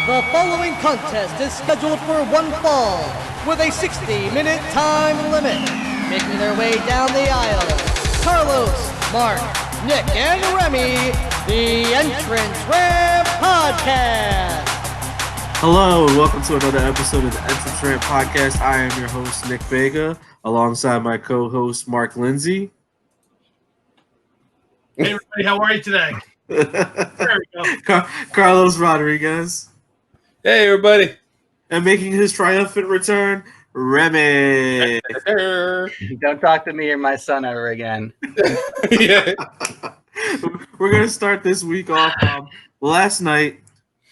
The following contest is scheduled for one fall with a 60-minute time limit. Making their way down the aisle, Carlos, Mark, Nick, and Remy, the Entrance Ramp Podcast. Hello and welcome to another episode of the Entrance Ramp Podcast. I am your host, Nick Vega, alongside my co-host, Mark Lindsay. Hey, everybody, how are you today? There we go. Carlos Rodriguez. Hey, everybody. And making his triumphant return, Remy. Don't talk to me or my son ever again. Yeah. We're going to start this week off. Last night,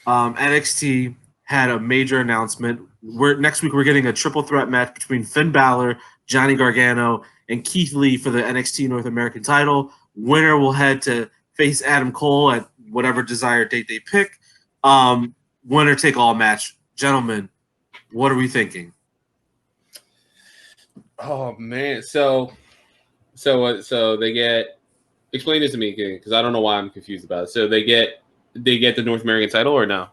NXT had a major announcement. Next week, we're getting a triple threat match between Finn Balor, Johnny Gargano, and Keith Lee for the NXT North American title. Winner will head to face Adam Cole at whatever desired date they pick. Winner take all match. Gentlemen, what are we thinking? Oh man, so they get. Explain this to me again, because I don't know why I'm confused about it. So they get the North American title or no?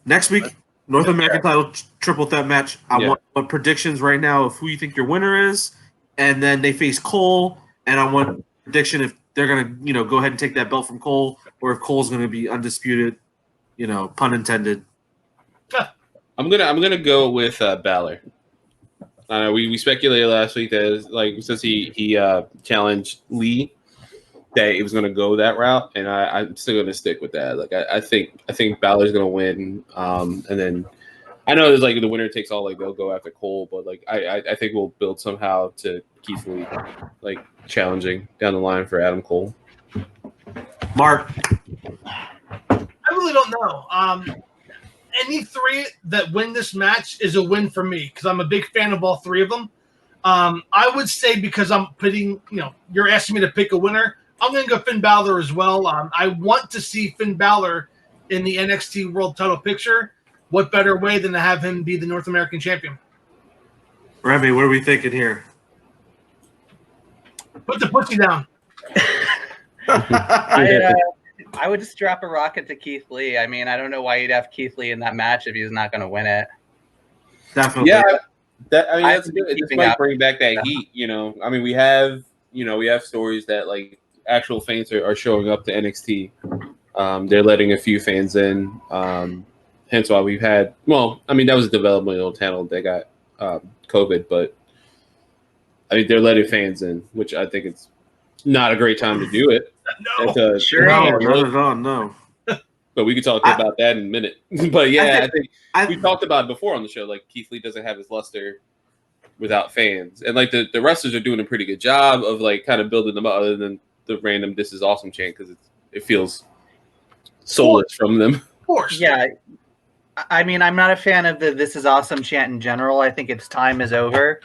Next week, North American title triple threat match. I want predictions right now of who you think your winner is, and then they face Cole. And I want prediction if they're gonna, go ahead and take that belt from Cole, or if Cole's gonna be undisputed. Pun intended. I'm gonna go with Balor. We speculated last week that since he challenged Lee, that he was gonna go that route, and I'm still gonna stick with that. I think Balor's gonna win, and then I know there's the winner takes all. They'll go after Cole, but I think we'll build somehow to Keith Lee, challenging down the line for Adam Cole. Mark, I really don't know. Any three that win this match is a win for me because I'm a big fan of all three of them. I would say because I'm putting, you're asking me to pick a winner, I'm going to go Finn Balor as well. I want to see Finn Balor in the NXT World Title picture. What better way than to have him be the North American champion? Remy, what are we thinking here? Put the pussy down. I would just drop a rocket to Keith Lee. I mean, I don't know why you'd have Keith Lee in that match if he's not going to win it. Definitely. Yeah, that's good. It just might bring back that heat. We have stories that actual fans are showing up to NXT. They're letting a few fans in. Hence why we've had. Well, that was a developmental talent that got COVID, but they're letting fans in, which I think it's not a great time to do it. No, sure. No. But we could talk about that in a minute. But yeah, I think we talked about it before on the show. Keith Lee doesn't have his luster without fans, and the wrestlers are doing a pretty good job of kind of building them up, other than the random "This is awesome" chant because it feels soulless from them. Of course. Yeah. I'm not a fan of the "This is awesome" chant in general. I think its time is over.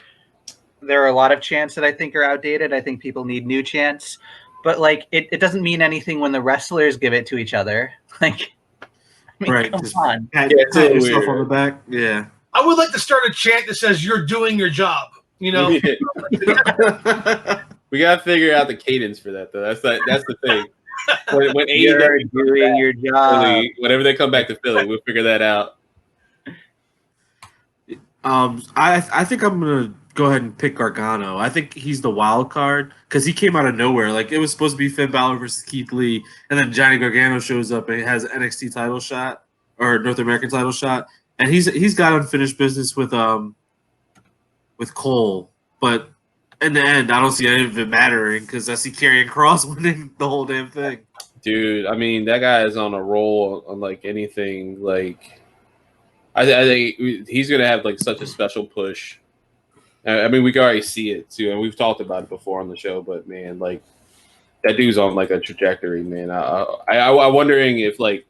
There are a lot of chants that I think are outdated. I think people need new chants. But it doesn't mean anything when the wrestlers give it to each other. Right. Come on. Pat so yourself weird. on the back. Yeah. I would like to start a chant that says "You're doing your job." We gotta figure out the cadence for that, though. That's the thing. When You're doing your job. Philly, whenever they come back to Philly, we'll figure that out. I think I'm gonna go ahead and pick Gargano. I think he's the wild card because he came out of nowhere. It was supposed to be Finn Balor versus Keith Lee, and then Johnny Gargano shows up and has an NXT title shot or North American title shot, and he's got unfinished business with Cole. But in the end, I don't see any of it mattering because I see Karrion Kross winning the whole damn thing. Dude, that guy is on a roll on anything. I think he's gonna have such a special push. We can already see it too, and we've talked about it before on the show. But man, that dude's on a trajectory, man. I'm wondering if kind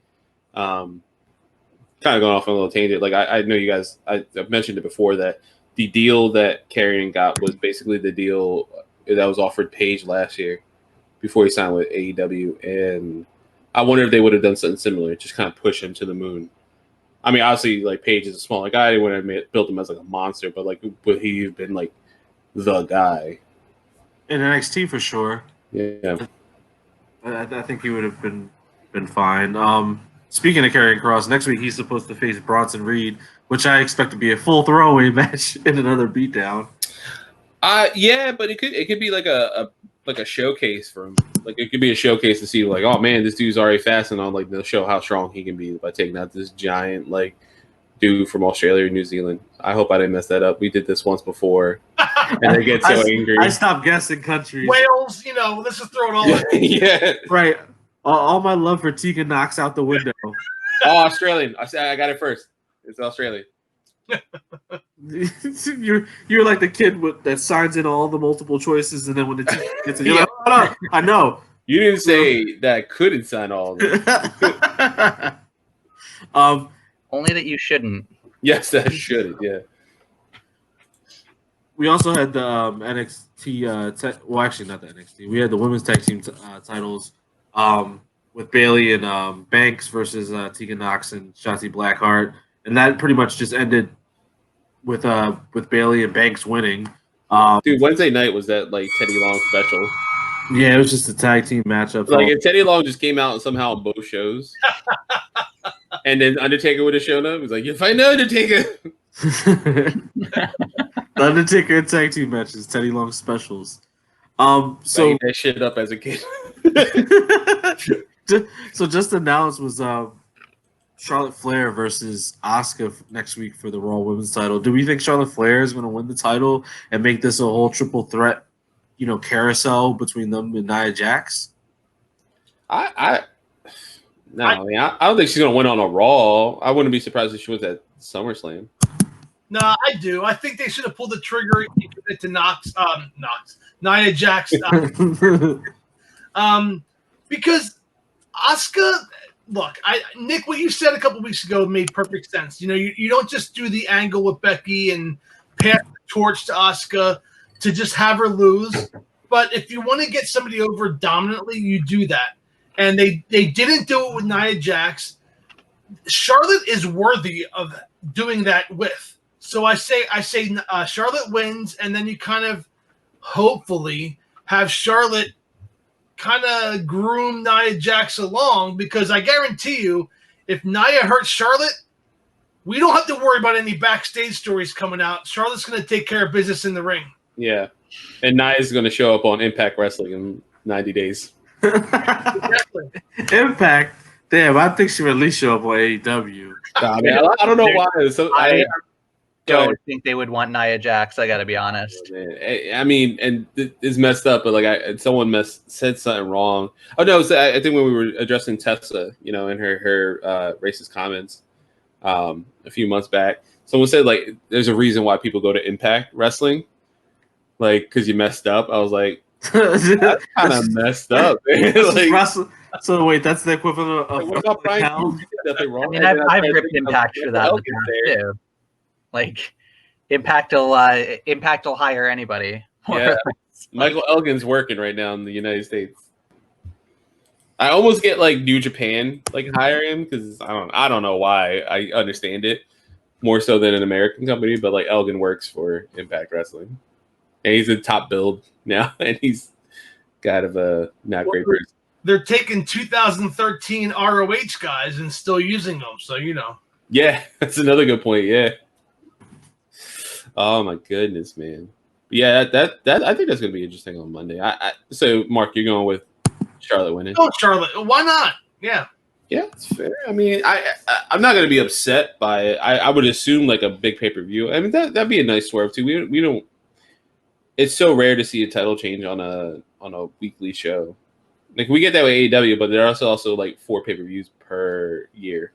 of going off on a little tangent. I know you guys. I've mentioned it before that the deal that Karrion got was basically the deal that was offered Paige last year before he signed with AEW, and I wonder if they would have done something similar, just kind of push him to the moon. Obviously, Paige is a smaller guy. They wouldn't have built him as a monster, but would he have been the guy in NXT for sure? Yeah, I think he would have been fine. Speaking of Karrion Kross, next week he's supposed to face Bronson Reed, which I expect to be a full throwaway match in another beatdown. Yeah, but it could be like a showcase for him. Like it could be a showcase to see like, oh man, this dude's already fasting on like they'll show how strong he can be by taking out this giant like dude from Australia or New Zealand. I hope I didn't mess that up. We did this once before, and they get so angry. I stopped guessing countries. Wales, let's just throw it all in. Yeah, Right. All my love for Tegan knocks out the window. Oh, Australian. I got it first. It's Australian. you're like the kid that signs in all the multiple choices, and then when the teacher gets it, you're like, oh, no, I know. You didn't say that I couldn't sign all of them. Only that you shouldn't. Yes, that should. Yeah. We also had the NXT. Well, actually, not the NXT. We had the women's tag team titles with Bayley and Banks versus Tegan Knox and Shotzi Blackheart, and that pretty much just ended with Bayley and Banks winning. Dude, Wednesday night was that like Teddy Long special. Yeah, it was just a tag team matchup. Like if Teddy Long just came out somehow on both shows, and then Undertaker would have shown up. He was like, "You find Undertaker." The Undertaker and tag team matches, Teddy Long specials. So I ate that shit up as a kid. So just announced was Charlotte Flair versus Asuka next week for the Raw Women's title. Do we think Charlotte Flair is going to win the title and make this a whole triple threat, carousel between them and Nia Jax? I don't think she's going to win on a Raw. I wouldn't be surprised if she was at SummerSlam. No, I do. I think they should have pulled the trigger and given it to Nia Jax. Because Asuka, look, Nick, what you said a couple weeks ago made perfect sense. You don't just do the angle with Becky and pass the torch to Asuka to just have her lose. But if you want to get somebody over dominantly, you do that. And they didn't do it with Nia Jax. Charlotte is worthy of doing that with. So I say Charlotte wins, and then you kind of hopefully have Charlotte kind of groom Nia Jax along, because I guarantee you, if Nia hurts Charlotte, we don't have to worry about any backstage stories coming out. Charlotte's going to take care of business in the ring. Yeah. And Nia's going to show up on Impact Wrestling in 90 days. Exactly. Impact? Damn, I think she would at least show up on AEW. Nah, man, I don't know why. I don't think they would want Nia Jax. I got to be honest. I mean, and it's messed up, but like someone said something wrong. Oh no, I think when we were addressing Tessa, in her racist comments a few months back, someone said like there's a reason why people go to Impact Wrestling, like because you messed up. I was like, that's kind of messed up. Like, so wait, that's the equivalent of what about Brian? Nothing wrong. I mean, I've ripped Impact for that too. Like Impact will hire anybody. Yeah, Michael Elgin's working right now in the United States. I almost get like New Japan like hire him because I don't know why. I understand it more so than an American company, but like Elgin works for Impact Wrestling, and he's a top build now, and he's kind of a not great person. They're taking 2013 ROH guys and still using them, so Yeah, that's another good point. Yeah. Oh my goodness, man. Yeah, that I think that's gonna be interesting on Monday. So Mark, you're going with Charlotte winning? Oh, Charlotte. Why not? Yeah. Yeah, it's fair. I mean, I'm not gonna be upset by it. I would assume like a big pay-per-view. I mean that'd be a nice swerve too. We don't. It's so rare to see a title change on a weekly show. Like we get that with AEW, but there are also like 4 pay-per-views per year.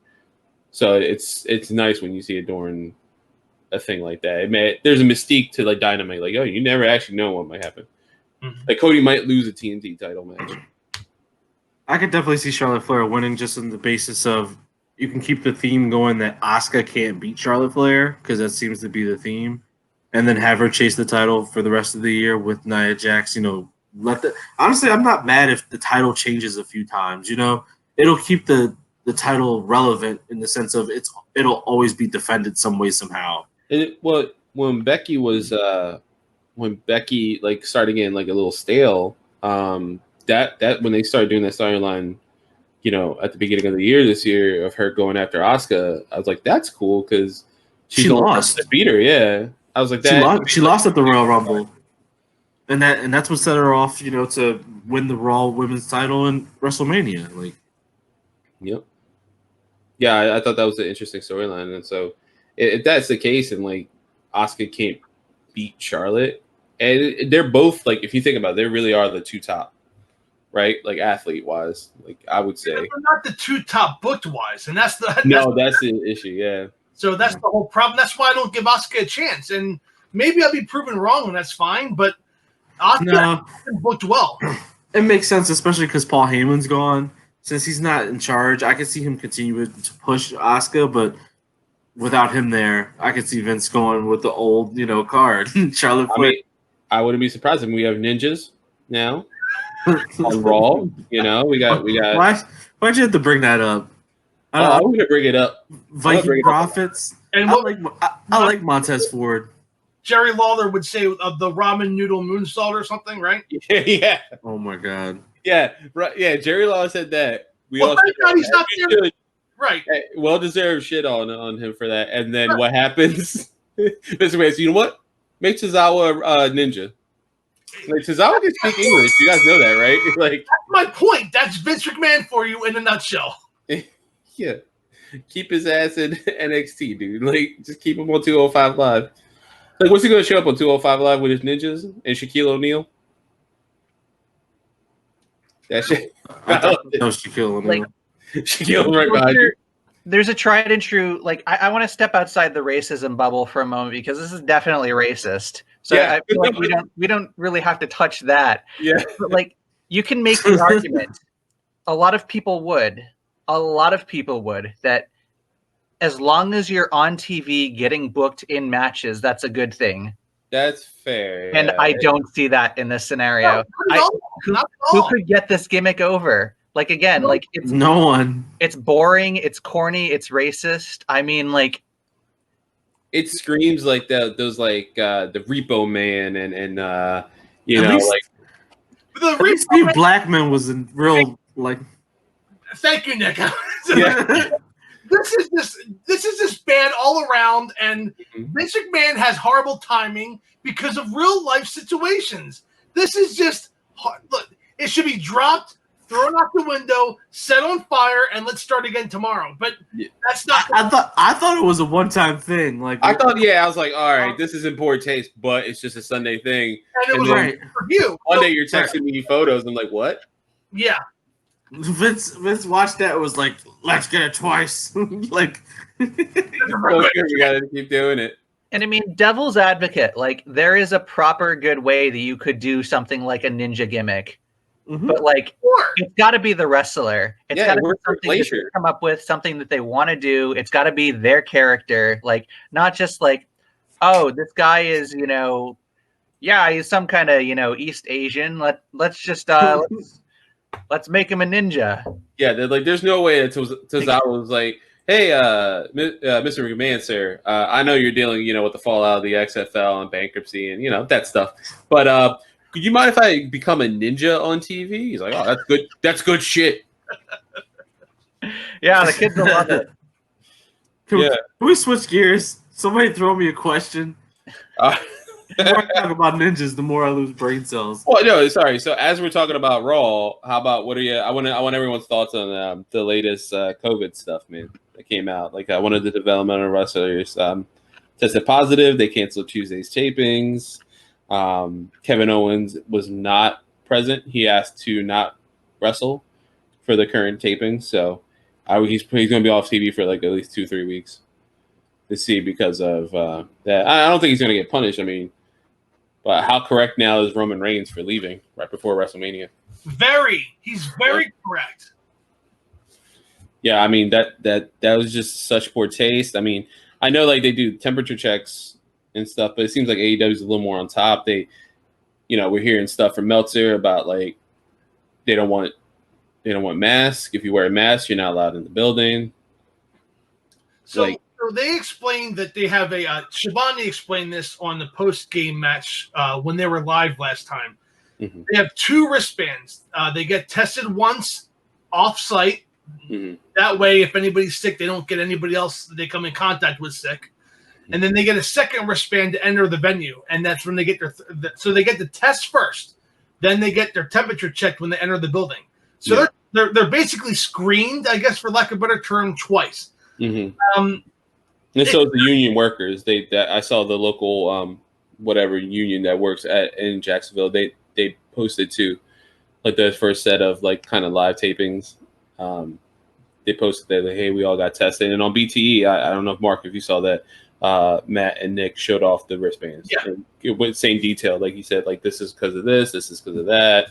So it's nice when you see it during a thing like that. There's a mystique to like Dynamite. Like, oh, you never actually know what might happen. Mm-hmm. Like Cody might lose a TNT title match. I could definitely see Charlotte Flair winning just on the basis of you can keep the theme going that Asuka can't beat Charlotte Flair because that seems to be the theme, and then have her chase the title for the rest of the year with Nia Jax. Honestly, I'm not mad if the title changes a few times. It'll keep the title relevant in the sense of it'll always be defended some way somehow. When Becky like started getting like a little stale, that when they started doing that storyline at the beginning of the year this year of her going after Asuka, I was like, that's cool because She lost. To beat her. Yeah, I was like, She lost at the Royal Rumble, and that's what set her off, to win the Raw Women's title in WrestleMania. Like, yep. Yeah, I thought that was an interesting storyline, and so if that's the case, and like Asuka can't beat Charlotte, and they're both like, if you think about it, they really are the two top, right? Like athlete wise, like I would say, they're not the two top booked wise, and that's the issue. Yeah. So that's the whole problem. That's why I don't give Asuka a chance, and maybe I'll be proven wrong, and that's fine. But Asuka booked well. It makes sense, especially because Paul Heyman's gone. Since he's not in charge, I can see him continue to push Asuka, but without him there, I could see Vince going with the old, card. Charlotte Flair. I wouldn't be surprised if we have ninjas now on Raw. We got. Why'd you have to bring that up? I'm going to bring it up. Viking Profits. And I like Montez Ford. Jerry Lawler would say of the ramen noodle moonsault or something, right? Yeah. Oh my God. Yeah, right. Yeah, Jerry Lawler said that. Thank God he's not there. Right. Hey, well-deserved shit on him for that. And then what happens? Mr. Man, so you know what? Make Tozawa ninja. Like, Tozawa can speak English. You guys know that, right? Like, that's my point. That's Vince McMahon for you in a nutshell. Yeah. Keep his ass in NXT, dude. Like, just keep him on 205 Live. Like, what's he going to show up on 205 Live with his ninjas and Shaquille O'Neal? That shit. No, Shaquille O'Neal. Like, Shaquille right behind you. There's a tried and true. Like, I want to step outside the racism bubble for a moment because this is definitely racist. So Yeah. I feel like we don't really have to touch that. Yeah. But like, you can make the argument. A lot of people would that as long as you're on TV getting booked in matches, that's a good thing. That's fair. And I don't see that in this scenario. Who could get this gimmick over? Like, again, like it's no one. It's boring. It's corny. It's racist. I mean, like, it screams like those like the Repo Man and like at least Steve Blackman was in real like. Thank you, Nick. Yeah. This is just bad all around, and Vince McMahon has horrible timing because of real life situations. This is just look. It should be dropped, thrown out the window, set on fire, and let's start again tomorrow. But that's not. I thought it was a one-time thing. Like I was like, all right, this is in poor taste, but it's just a Sunday thing. And it was right for you. One day you're texting me photos. I'm like, what? Yeah. Vince watched that and was like, let's get it twice. Like, we gotta keep doing it. And I mean, devil's advocate, like, there is a proper good way that you could do something like a ninja gimmick. But like, it's got to be the wrestler. It's got to be something that they come up with, something that they want to do. It's got to be their character, like not just like, oh, this guy is, he's some kind of, East Asian. Let's just let's make him a ninja. Yeah, there's no way that Tozawa was like, hey, Mr. McMahon, sir, I know you're dealing, with the fallout of the XFL and bankruptcy and that stuff, but could you mind if I become a ninja on TV? He's like, oh, that's good. That's good shit. Yeah, the kids will love it. Can we switch gears? Somebody throw me a question. The more I talk about ninjas, the more I lose brain cells. Well, no, sorry. So as we're talking about Raw, how about I want everyone's thoughts on the latest COVID stuff, man, that came out. Like, one of the developmental wrestlers tested positive. They canceled Tuesday's tapings. Kevin Owens was not present. He asked to not wrestle for the current taping, so he's going to be off TV for like at least 2-3 weeks to see because of that. I don't think he's going to get punished. I mean, but how correct now is Roman Reigns for leaving right before WrestleMania? He's very correct. Yeah, I mean that was just such poor taste. I mean, I know like they do temperature checks and stuff, but it seems like AEW is a little more on top. They, we're hearing stuff from Meltzer about like they don't want masks. If you wear a mask, you're not allowed in the building. So they explained that they have Shivani explained this on the post-game match when they were live last time. They have 2 wristbands. They get tested once off-site Mhm. That way, if anybody's sick, they don't get anybody else that they come in contact with sick. And then they get a second wristband to enter the venue, and that's when they get so they get the test first, then they get their temperature checked when they enter the building. So they're basically screened, I guess, for lack of a better term, twice. And so the union workers, I saw the local whatever union that works in Jacksonville. They posted too, like the first set of like kind of live tapings. They posted that like, hey, we all got tested, and on BTE, I don't know if Mark, if you saw that. Matt and Nick showed off the wristbands. Yeah. And with same detail, like he said, like this is because of this is because of that.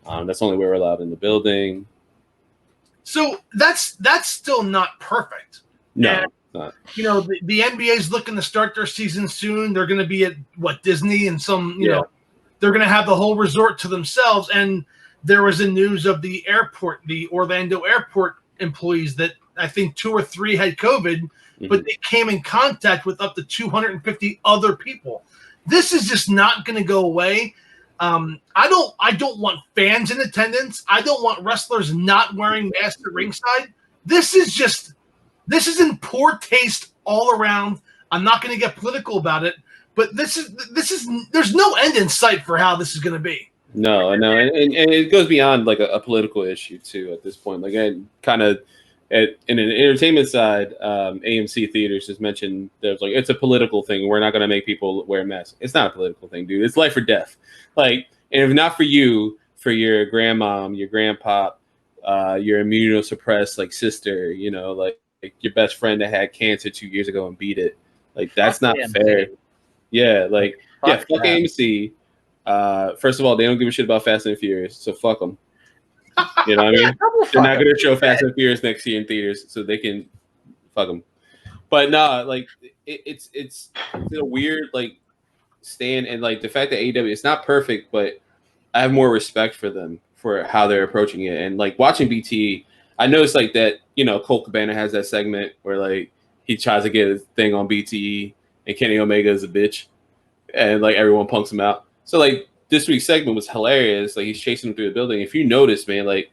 That's the only way we're allowed in the building. So that's still not perfect. No, and, it's not. You know, the NBA is looking to start their season soon. They're going to be at Disney and some, you know, they're going to have the whole resort to themselves. And there was a news of the airport, the Orlando airport employees that I think 2 or 3 had COVID. But they came in contact with up to 250 other people. This is just not going to go away. I don't want fans in attendance. I don't want wrestlers not wearing masks at ringside. This is in poor taste all around. I'm not going to get political about it, but this is there's no end in sight for how this is going to be. No, and it goes beyond like a political issue too at this point. Like, and kind of. In an entertainment side, AMC Theaters just mentioned there's like it's a political thing. We're not going to make people wear masks. It's not a political thing, dude. It's life or death. Like, and if not for you, for your grandmom, your grandpa, your immunosuppressed like sister, you know, like your best friend that had cancer 2 years ago and beat it. Like that's not fair. Yeah, like fuck AMC. First of all, they don't give a shit about Fast and Furious, so fuck them. You know what I mean? They're not going to show Fast and Furious next year in theaters, so they can fuck them. But no, like it's a weird like stand, and like the fact that AEW, it's not perfect, but I have more respect for them for how they're approaching it. And like watching BT, I noticed like that, you know, Colt Cabana has that segment where like he tries to get his thing on BTE, and Kenny Omega is a bitch, and like everyone punks him out. So like. This week's segment was hilarious. Like he's chasing him through the building. If you notice, man, like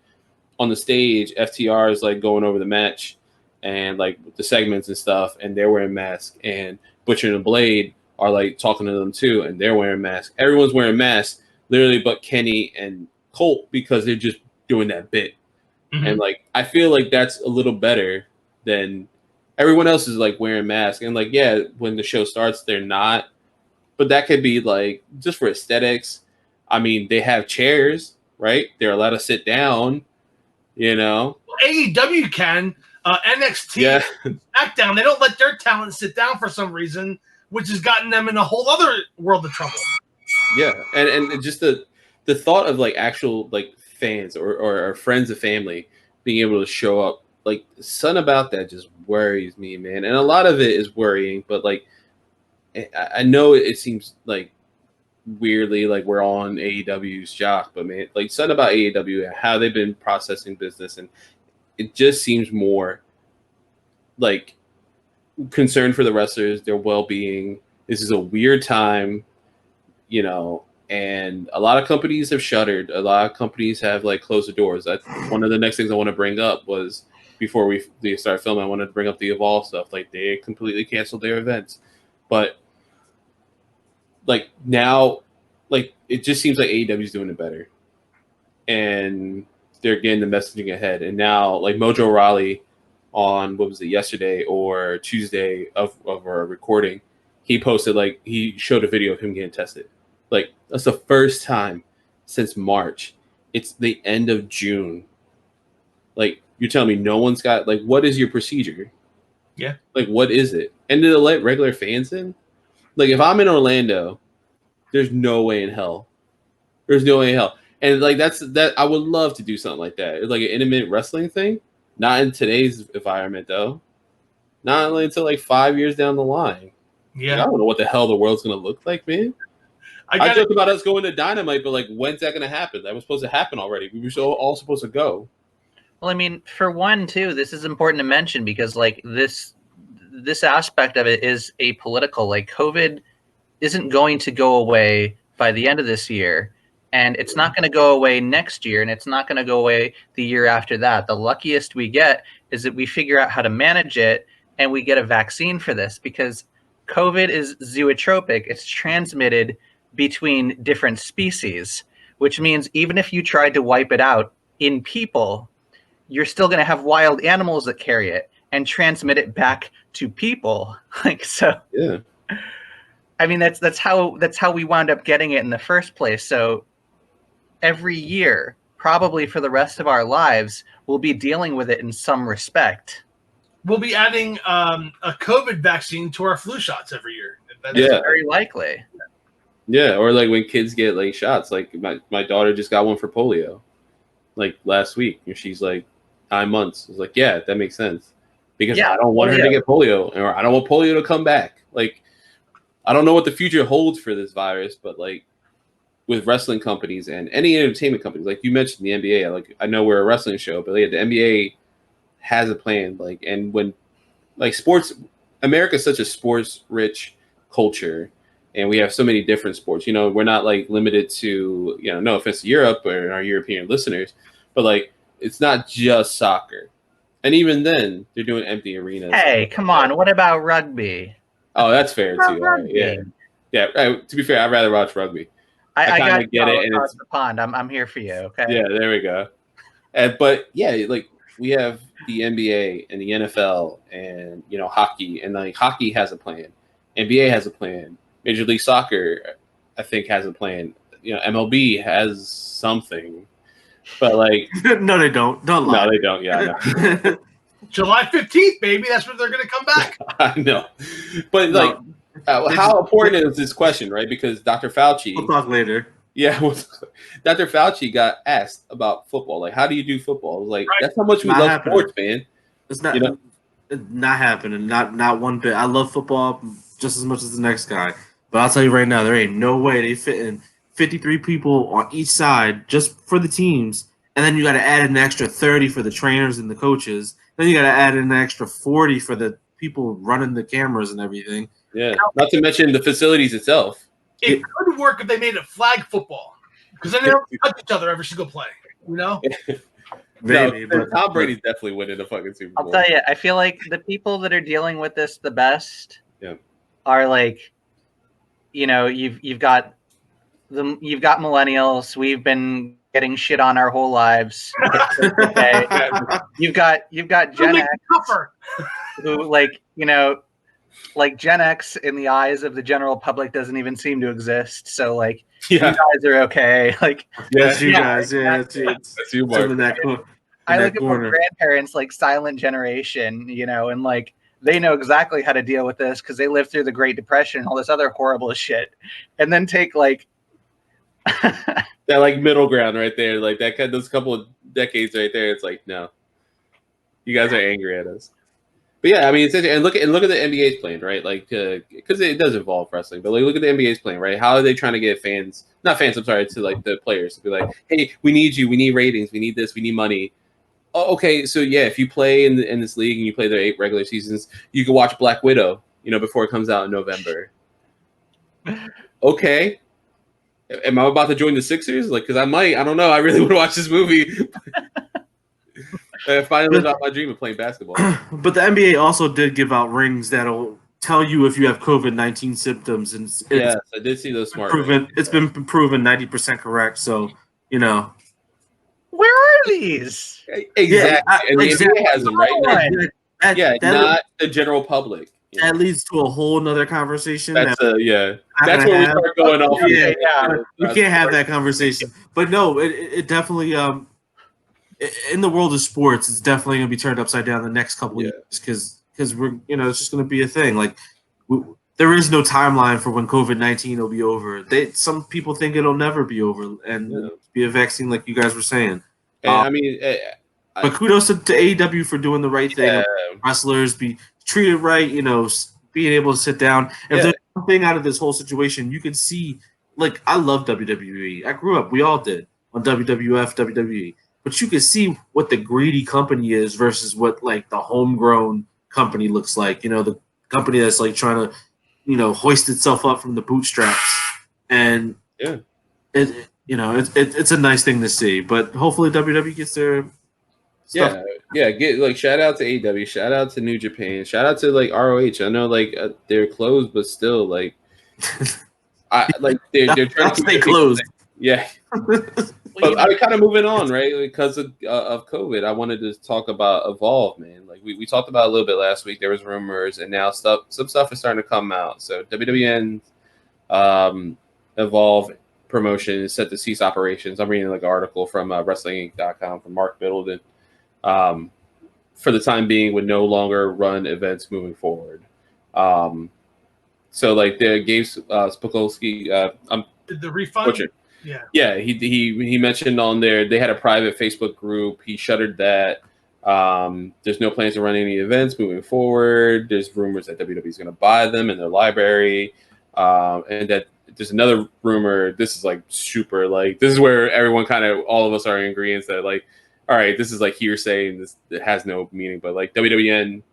on the stage, FTR is like going over the match and like the segments and stuff, and they're wearing masks. And Butcher and Blade are like talking to them too, and they're wearing masks. Everyone's wearing masks, literally, but Kenny and Colt because they're just doing that bit. And like I feel like that's a little better than everyone else is like wearing masks. And like yeah, when the show starts, they're not. But that could be like just for aesthetics. I mean, they have chairs, right? They're allowed to sit down, you know. AEW can. NXT, SmackDown, they don't let their talent sit down for some reason, which has gotten them in a whole other world of trouble. Yeah, and just the thought of like actual like fans or friends of family being able to show up, like something about that just worries me, man. And a lot of it is worrying, but like I know it seems like weirdly like we're on AEW's jock, but man, like something about AEW and how they've been processing business, and it just seems more like concerned for the wrestlers, their well-being. This is a weird time, you know, and a lot of companies have shuttered. A lot of companies have like closed the doors. That's one of the next things I want to bring up was before we start filming, I wanted to bring up the Evolve stuff. Like they completely canceled their events, but like now, like it just seems like AEW is doing it better, and they're getting the messaging ahead. And now, like Mojo Rawley, on what was it, yesterday or Tuesday of our recording, he posted like he showed a video of him getting tested. Like that's the first time since March. It's the end of June. Like you're telling me no one's got like what is your procedure? Yeah. Like what is it? And did it let regular fans in? Like if I'm in Orlando, there's no way in hell. There's no way in hell. And like that I would love to do something like that. It's like an intimate wrestling thing. Not in today's environment though. Not only until like 5 years down the line. Yeah. Like, I don't know what the hell the world's gonna look like, man. I joke about us going to Dynamite, but like when's that gonna happen? That was supposed to happen already. We were all supposed to go. Well, I mean, for one, too, this is important to mention because like this aspect of it is apolitical. Like COVID isn't going to go away by the end of this year. And it's not going to go away next year, and it's not going to go away the year after that. The luckiest we get is that we figure out how to manage it and we get a vaccine for this, because COVID is zootropic. It's transmitted between different species, which means even if you tried to wipe it out in people, you're still going to have wild animals that carry it and transmit it back to people. Like, so, Yeah. I mean, that's how we wound up getting it in the first place. So every year, probably for the rest of our lives, we'll be dealing with it in some respect. We'll be adding a COVID vaccine to our flu shots every year. That's Yeah. Very likely. Yeah, or like when kids get like shots, like my daughter just got one for polio, like last week, and she's like 9 months. It's like, yeah, that makes sense, because Yeah, I don't want her to get polio, or I don't want polio to come back. Like, I don't know what the future holds for this virus, but like with wrestling companies and any entertainment companies, like you mentioned the NBA, like I know we're a wrestling show, but yeah, the NBA has a plan. Like, and when like sports, America's such a sports rich culture, and we have so many different sports. You know, we're not like limited to, you know, no offense to Europe or our European listeners, but like it's not just soccer. And even then, they're doing empty arenas. Hey, come on. What about rugby? Oh, that's fair too. All right, Rugby. yeah, yeah. To be fair, I'd rather watch rugby. I I kinda got get you it, and across it's- the pond. I'm here for you. Okay. Yeah, there we go. But yeah, like we have the NBA and the NFL and, you know, hockey, and like hockey has a plan, NBA has a plan, Major League Soccer, I think, has a plan. You know, MLB has something, but like No, they don't. Don't lie. no, they don't. Yeah, I know. July 15th, baby. That's when they're going to come back. I know. But like, No. how important is this question, right? Because Dr. Fauci. We'll talk later. Yeah, Dr. Fauci got asked about football. Like, how do you do football? I was like, Right. that's how much we Not love happening. sports, man. It's not You know? not happening. Not one bit. I love football just as much as the next guy. But I'll tell you right now, there ain't no way they fit in 53 people on each side just for the teams. And then you got to add an extra 30 for the trainers and the coaches. Then you got to add an extra 40 for the people running the cameras and everything. Yeah. Not to mention the facilities itself. It could work if they made it flag football, because then they don't touch each other every single play. You know, Maybe, No, but Tom Brady's definitely winning the fucking Super Bowl. I'll tell you, I feel like the people that are dealing with this the best Yeah. are like, you know, you've got millennials. We've been getting shit on our whole lives. Okay. You've got Gen Make X, it tougher. who, like, you know, like Gen X in the eyes of the general public doesn't even seem to exist. So like, you Yeah. guys are okay. Like, that's you Yeah, guys. Yeah, it's That's you, it's Mark. in that, I that look at my corner. grandparents, like silent generation, you know, and like they know exactly how to deal with this because they lived through the Great Depression and all this other horrible shit. And then take like That like middle ground right there, like that those couple of decades right there. It's like, no, you guys are angry at us. But yeah, I mean, it's and look at the NBA's plan, right? Like, because it does involve wrestling, but like, look at the NBA's plan, right? How are they trying to get not fans, I'm sorry, to like the players to be like, hey, we need you, we need ratings, we need this, we need money. Oh, okay, so yeah, if you play in this league and you play their 8 regular seasons, you can watch Black Widow, you know, before it comes out in November. Okay. Am I about to join the Sixers? Like, because I might. I don't know. I really want to watch this movie. I finally lived out my dream of playing basketball. But the NBA also did give out rings that'll tell you if you have COVID-19 symptoms, and Yes, I did see those smart proven. rings. It's been proven 90% correct. So you know, where are these? Exactly. Yeah, And the exactly. NBA has them, right? Right. that, Not the general public. You know? that leads to a whole nother conversation. That's not that's gonna where we have. start going off. Yeah. We can't have that conversation. But no, it definitely in the world of sports, it's definitely going to be turned upside down the next couple of years because we're it's just going to be a thing. Like there is no timeline for when COVID-19 will be over. Some people think it'll never be over and be a vaccine, like you guys were saying. And, I mean, but kudos to AEW for doing the right thing. yeah, Wrestlers be treated right, being able to sit down. If there's one thing out of this whole situation, you can see, like, I love WWE. I grew up, we all did, on WWF, WWE. But you can see what the greedy company is versus what, like, the homegrown company looks like. The company that's, like, trying to, hoist itself up from the bootstraps. And it's a nice thing to see. But hopefully WWE gets their stuff. Yeah. Get like shout out to AEW, shout out to New Japan, shout out to like ROH. I know like they're closed, but still like they're trying to stay closed. Yeah. But I'm kind of moving on, right? Because of COVID, I wanted to talk about Evolve, man. Like we talked about a little bit last week. There was rumors, and now some stuff is starting to come out. So WWN Evolve promotion is set to cease operations. I'm reading like an article from WrestlingInc.com from Mark Middleton. For the time being, would no longer run events moving forward. So like the Gabe Spokowski, the refund. Butcher. Yeah. He mentioned on there they had a private Facebook group. He shuttered that. There's no plans to run any events moving forward. There's rumors that WWE is going to buy them in their library, and that there's another rumor. This is like super like this is where everyone kind of all of us are in agreement that like, all right, this is like hearsay and this it has no meaning. But like WWN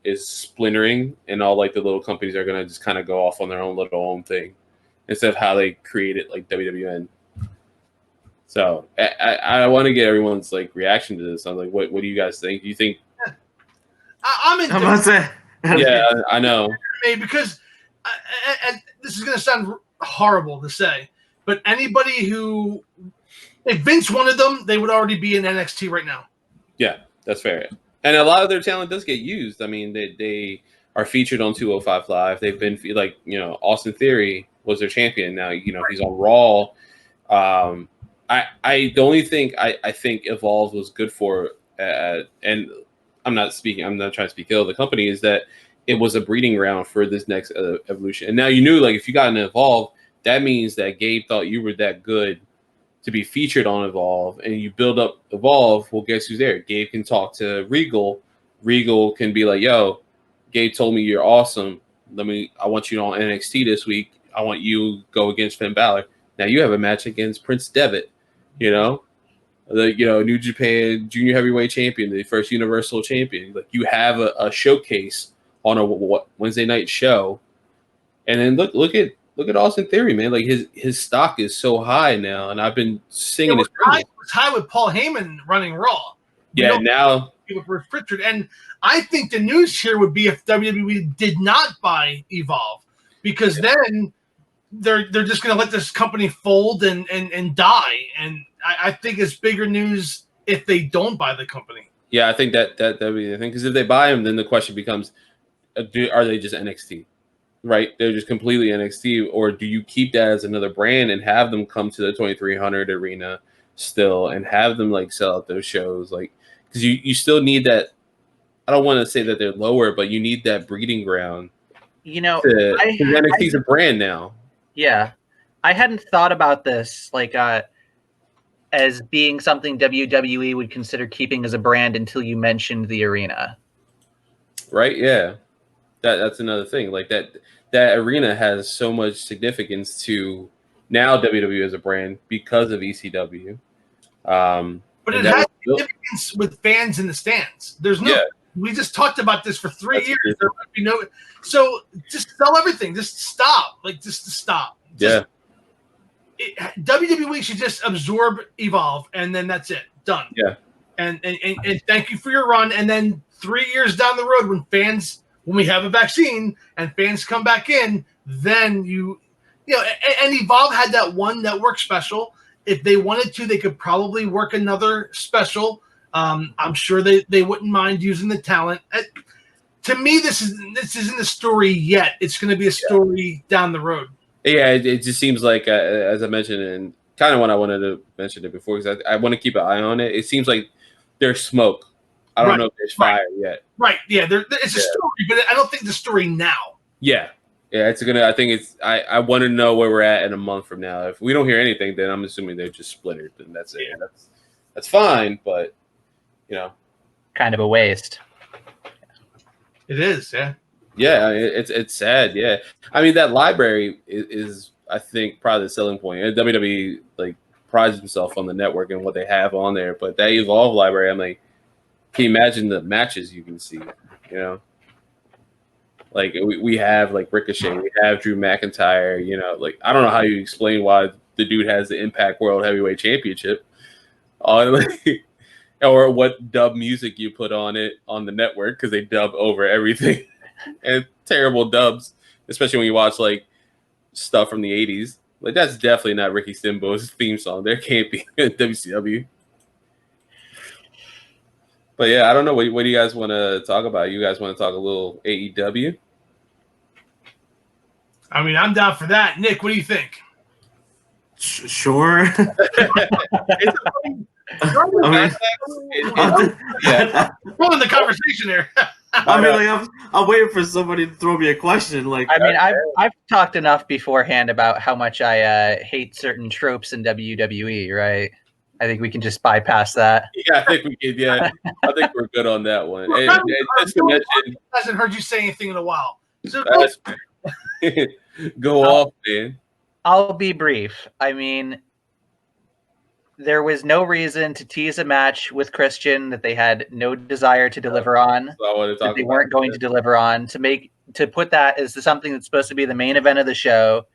is splintering, and all like the little companies are going to just kind of go off on their own thing, instead of how they created like WWN. So I want to get everyone's like reaction to this. I'm like, what do you guys think? Do you think? I'm in. I'm about to say. Yeah, I know. Because and this is going to sound horrible to say, but anybody who, if Vince wanted them, they would already be in NXT right now. Yeah, that's fair. And a lot of their talent does get used. I mean, they are featured on 205 Live. They've been like, Austin Theory was their champion. Now, he's on Raw. The only thing I think Evolve was good for, and I'm not trying to speak ill of the company, is that it was a breeding ground for this next evolution. And now you knew, like, if you got an Evolve, that means that Gabe thought you were that good to be featured on Evolve, and you build up Evolve. Well, guess who's there? Gabe can talk to Regal. Regal can be like, yo, Gabe told me you're awesome. I want you on NXT this week. I want you to go against Finn Balor. Now you have a match against Prince Devitt, New Japan Junior Heavyweight Champion, the first Universal Champion. Like, you have a showcase on a Wednesday night show, and then look at Austin Theory, man. Like his stock is so high now, and I've been singing his praises. It was high with Paul Heyman running Raw. Yeah, now with Richard, and I think the news here would be if WWE did not buy Evolve, because then they're just going to let this company fold and die. And I think it's bigger news if they don't buy the company. Yeah, I think that'd be the thing, because if they buy them, then the question becomes, are they just NXT? Right? They're just completely NXT, or do you keep that as another brand and have them come to the 2300 arena still and have them like sell out those shows? Like, because you still need that. I don't want to say that they're lower, but you need that breeding ground. NXT's a brand now. Yeah, I hadn't thought about this like as being something WWE would consider keeping as a brand until you mentioned the arena. Right? Yeah, that's another thing. Like that arena has so much significance to now WWE as a brand because of ECW. But it has significance with fans in the stands. There's no. Yeah. We just talked about this for 3 years. There would be no. So just sell everything. Just stop. Just stop. WWE should just absorb Evolve, and then that's it. Done. Yeah. And thank you for your run. And then 3 years down the road, when we have a vaccine and fans come back in, then and Evolve had that one network special. If they wanted to, they could probably work another special. I'm sure they wouldn't mind using the talent. To me, this isn't a story yet. It's going to be a story down the road. Yeah, it just seems like, as I mentioned, and kind of when I wanted to mention it before, because I want to keep an eye on it. It seems like there's smoke. I don't know if there's fire yet. Right. Yeah. It's a story, but I don't think the story now. Yeah. Yeah. I think it's. I want to know where we're at in a month from now. If we don't hear anything, then I'm assuming they're just splintered, and that's it. Yeah. That's fine, but kind of a waste. It is. Yeah. Yeah, it's sad. Yeah, I mean, that library is I think probably the selling point. And WWE like prides himself on the network and what they have on there, but that Evolve library, I'm like, can you imagine the matches you can see? Like we have like Ricochet, we have Drew McIntyre. Like, I don't know how you explain why the dude has the Impact World Heavyweight Championship on, like, or what dub music you put on it on the network, because they dub over everything and terrible dubs, especially when you watch like stuff from the 80s. Like, that's definitely not Ricky Stimbo's theme song. There can't be in WCW. But yeah, I don't know. What do you guys want to talk about? You guys want to talk a little AEW? I mean, I'm down for that. Nick, what do you think? Sure. Yeah. Pulling the conversation here. I mean, like, I'm waiting for somebody to throw me a question. Like, I mean, I've talked enough beforehand about how much I hate certain tropes in WWE, right? I think we can just bypass that. Yeah, I think we can. Yeah, I think we're good on that one. And just to mention, hasn't heard you say anything in a while. So go off, man. I'll be brief. I mean, there was no reason to tease a match with Christian that they had no desire to deliver on. So I want to talk that they weren't going to deliver on. To put that as something that's supposed to be the main event of the show,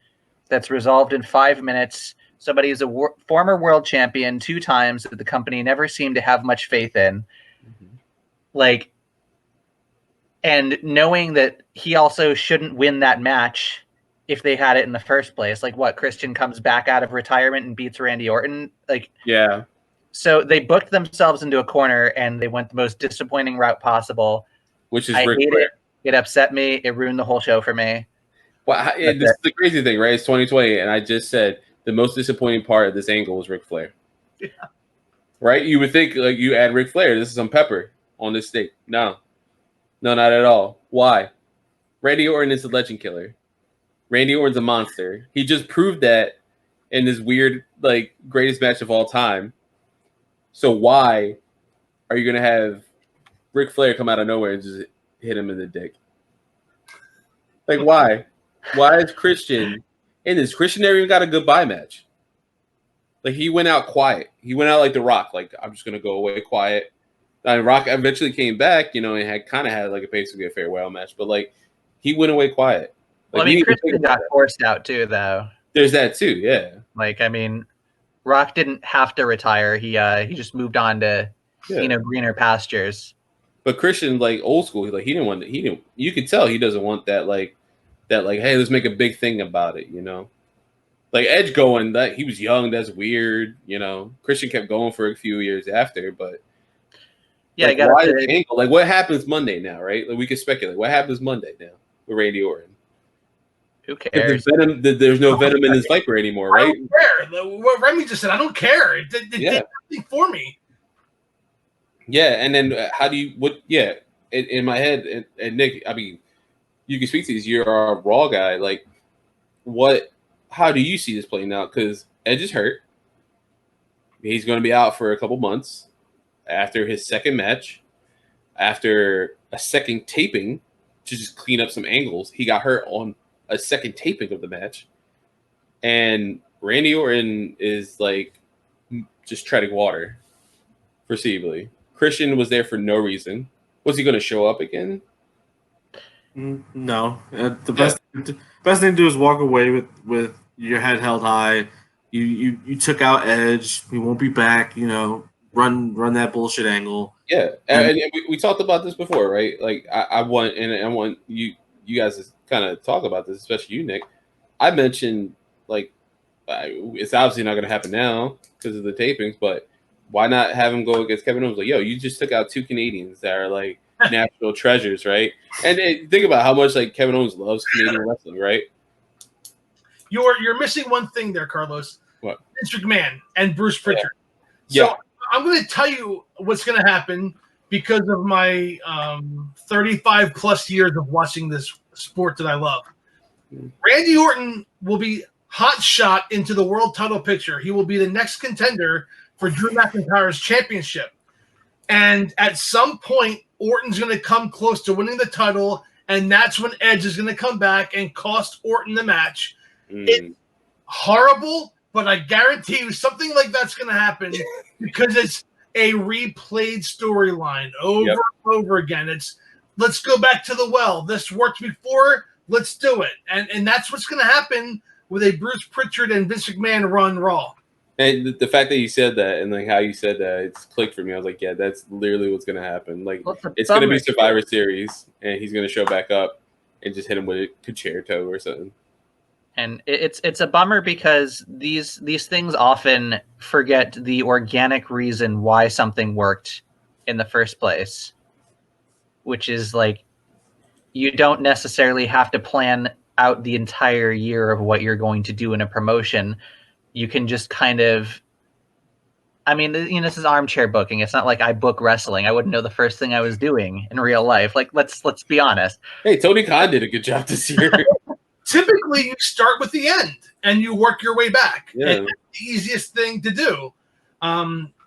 that's resolved in 5 minutes. Somebody who's a former world champion 2 times that the company never seemed to have much faith in. Mm-hmm. Like, and knowing that he also shouldn't win that match if they had it in the first place. Like, what, Christian comes back out of retirement and beats Randy Orton? Like, yeah. So they booked themselves into a corner and they went the most disappointing route possible. Which is I Ric hate Flair. it. It upset me. It ruined the whole show for me. Well, this is the crazy thing, right? It's 2020, and I just said the most disappointing part of this angle was Ric Flair. Yeah. Right? You would think, like, you add Ric Flair, this is some pepper on this steak. No, not at all. Why? Randy Orton is a legend killer. Randy Orton's a monster. He just proved that in this weird, like, greatest match of all time. So why are you going to have Ric Flair come out of nowhere and just hit him in the dick? Like, why? Why is Christian in this? Christian never even got a goodbye match. Like, he went out quiet. He went out like The Rock. Like, I'm just going to go away quiet. And Rock eventually came back, you know, and had like basically a farewell match. But, like, he went away quiet. Like, well, I mean, Christian got forced out too, though. There's that too, yeah. Like, I mean, Rock didn't have to retire. He just moved on to greener pastures. But Christian, like, old school, like, he didn't want. You could tell he doesn't want that. Like, hey, let's make a big thing about it. You know, like Edge going that he was young. That's weird. You know, Christian kept going for a few years after, but yeah, like, why the angle? Like, what happens Monday now, right? Like, we can speculate. What happens Monday now with Randy Orton? Who cares? There's no venom in his Viper anymore, right? I don't care. What Remy just said, I don't care. It did nothing for me. Yeah, and then how do you in my head, and Nick, I mean, you can speak to these. You're a Raw guy. Like, how do you see this playing out? Because Edge is hurt. He's going to be out for a couple months after his second match, after a second taping to just clean up some angles. He got hurt on a second taping of the match, and Randy Orton is like just treading water, foreseeably. Christian was there for no reason. Was he going to show up again? No. The best thing to do is walk away with your head held high. You took out Edge. He won't be back. You know, run that bullshit angle. Yeah, and we talked about this before, right? Like, I want you guys to kind of talk about this, especially you, Nick. I mentioned, like, it's obviously not going to happen now because of the tapings, but why not have him go against Kevin Owens? Like, yo, you just took out 2 Canadians that are like national treasures, right? And think about how much like Kevin Owens loves Canadian wrestling, right? You're missing one thing there, Carlos. What? Vince McMahon and Bruce Pritchard. Yeah. So I'm going to tell you what's going to happen because of my 35 plus years of watching this sport that I love. Randy Orton will be hot shot into the world title picture. He will be the next contender for Drew McIntyre's championship. And at some point, Orton's going to come close to winning the title, and that's when Edge is going to come back and cost Orton the match. It's horrible, but I guarantee you something like that's going to happen because it's a replayed storyline over and over again. It's, let's go back to the well. This worked before. Let's do it. And that's what's going to happen with a Bruce Pritchard and Vince McMahon run Raw. And the fact that you said that and like how you said that, it's clicked for me. I was like, yeah, that's literally what's gonna happen. Like, it's gonna be Survivor Series, and he's gonna show back up and just hit him with a concerto or something. And it's a bummer because these things often forget the organic reason why something worked in the first place, which is like you don't necessarily have to plan out the entire year of what you're going to do in a promotion. You can just kind of, I mean, this is armchair booking. It's not like I book wrestling. I wouldn't know the first thing I was doing in real life. Like, let's be honest. Hey, Tony Khan did a good job this year. Typically, you start with the end and you work your way back. Yeah. And that's the easiest thing to do.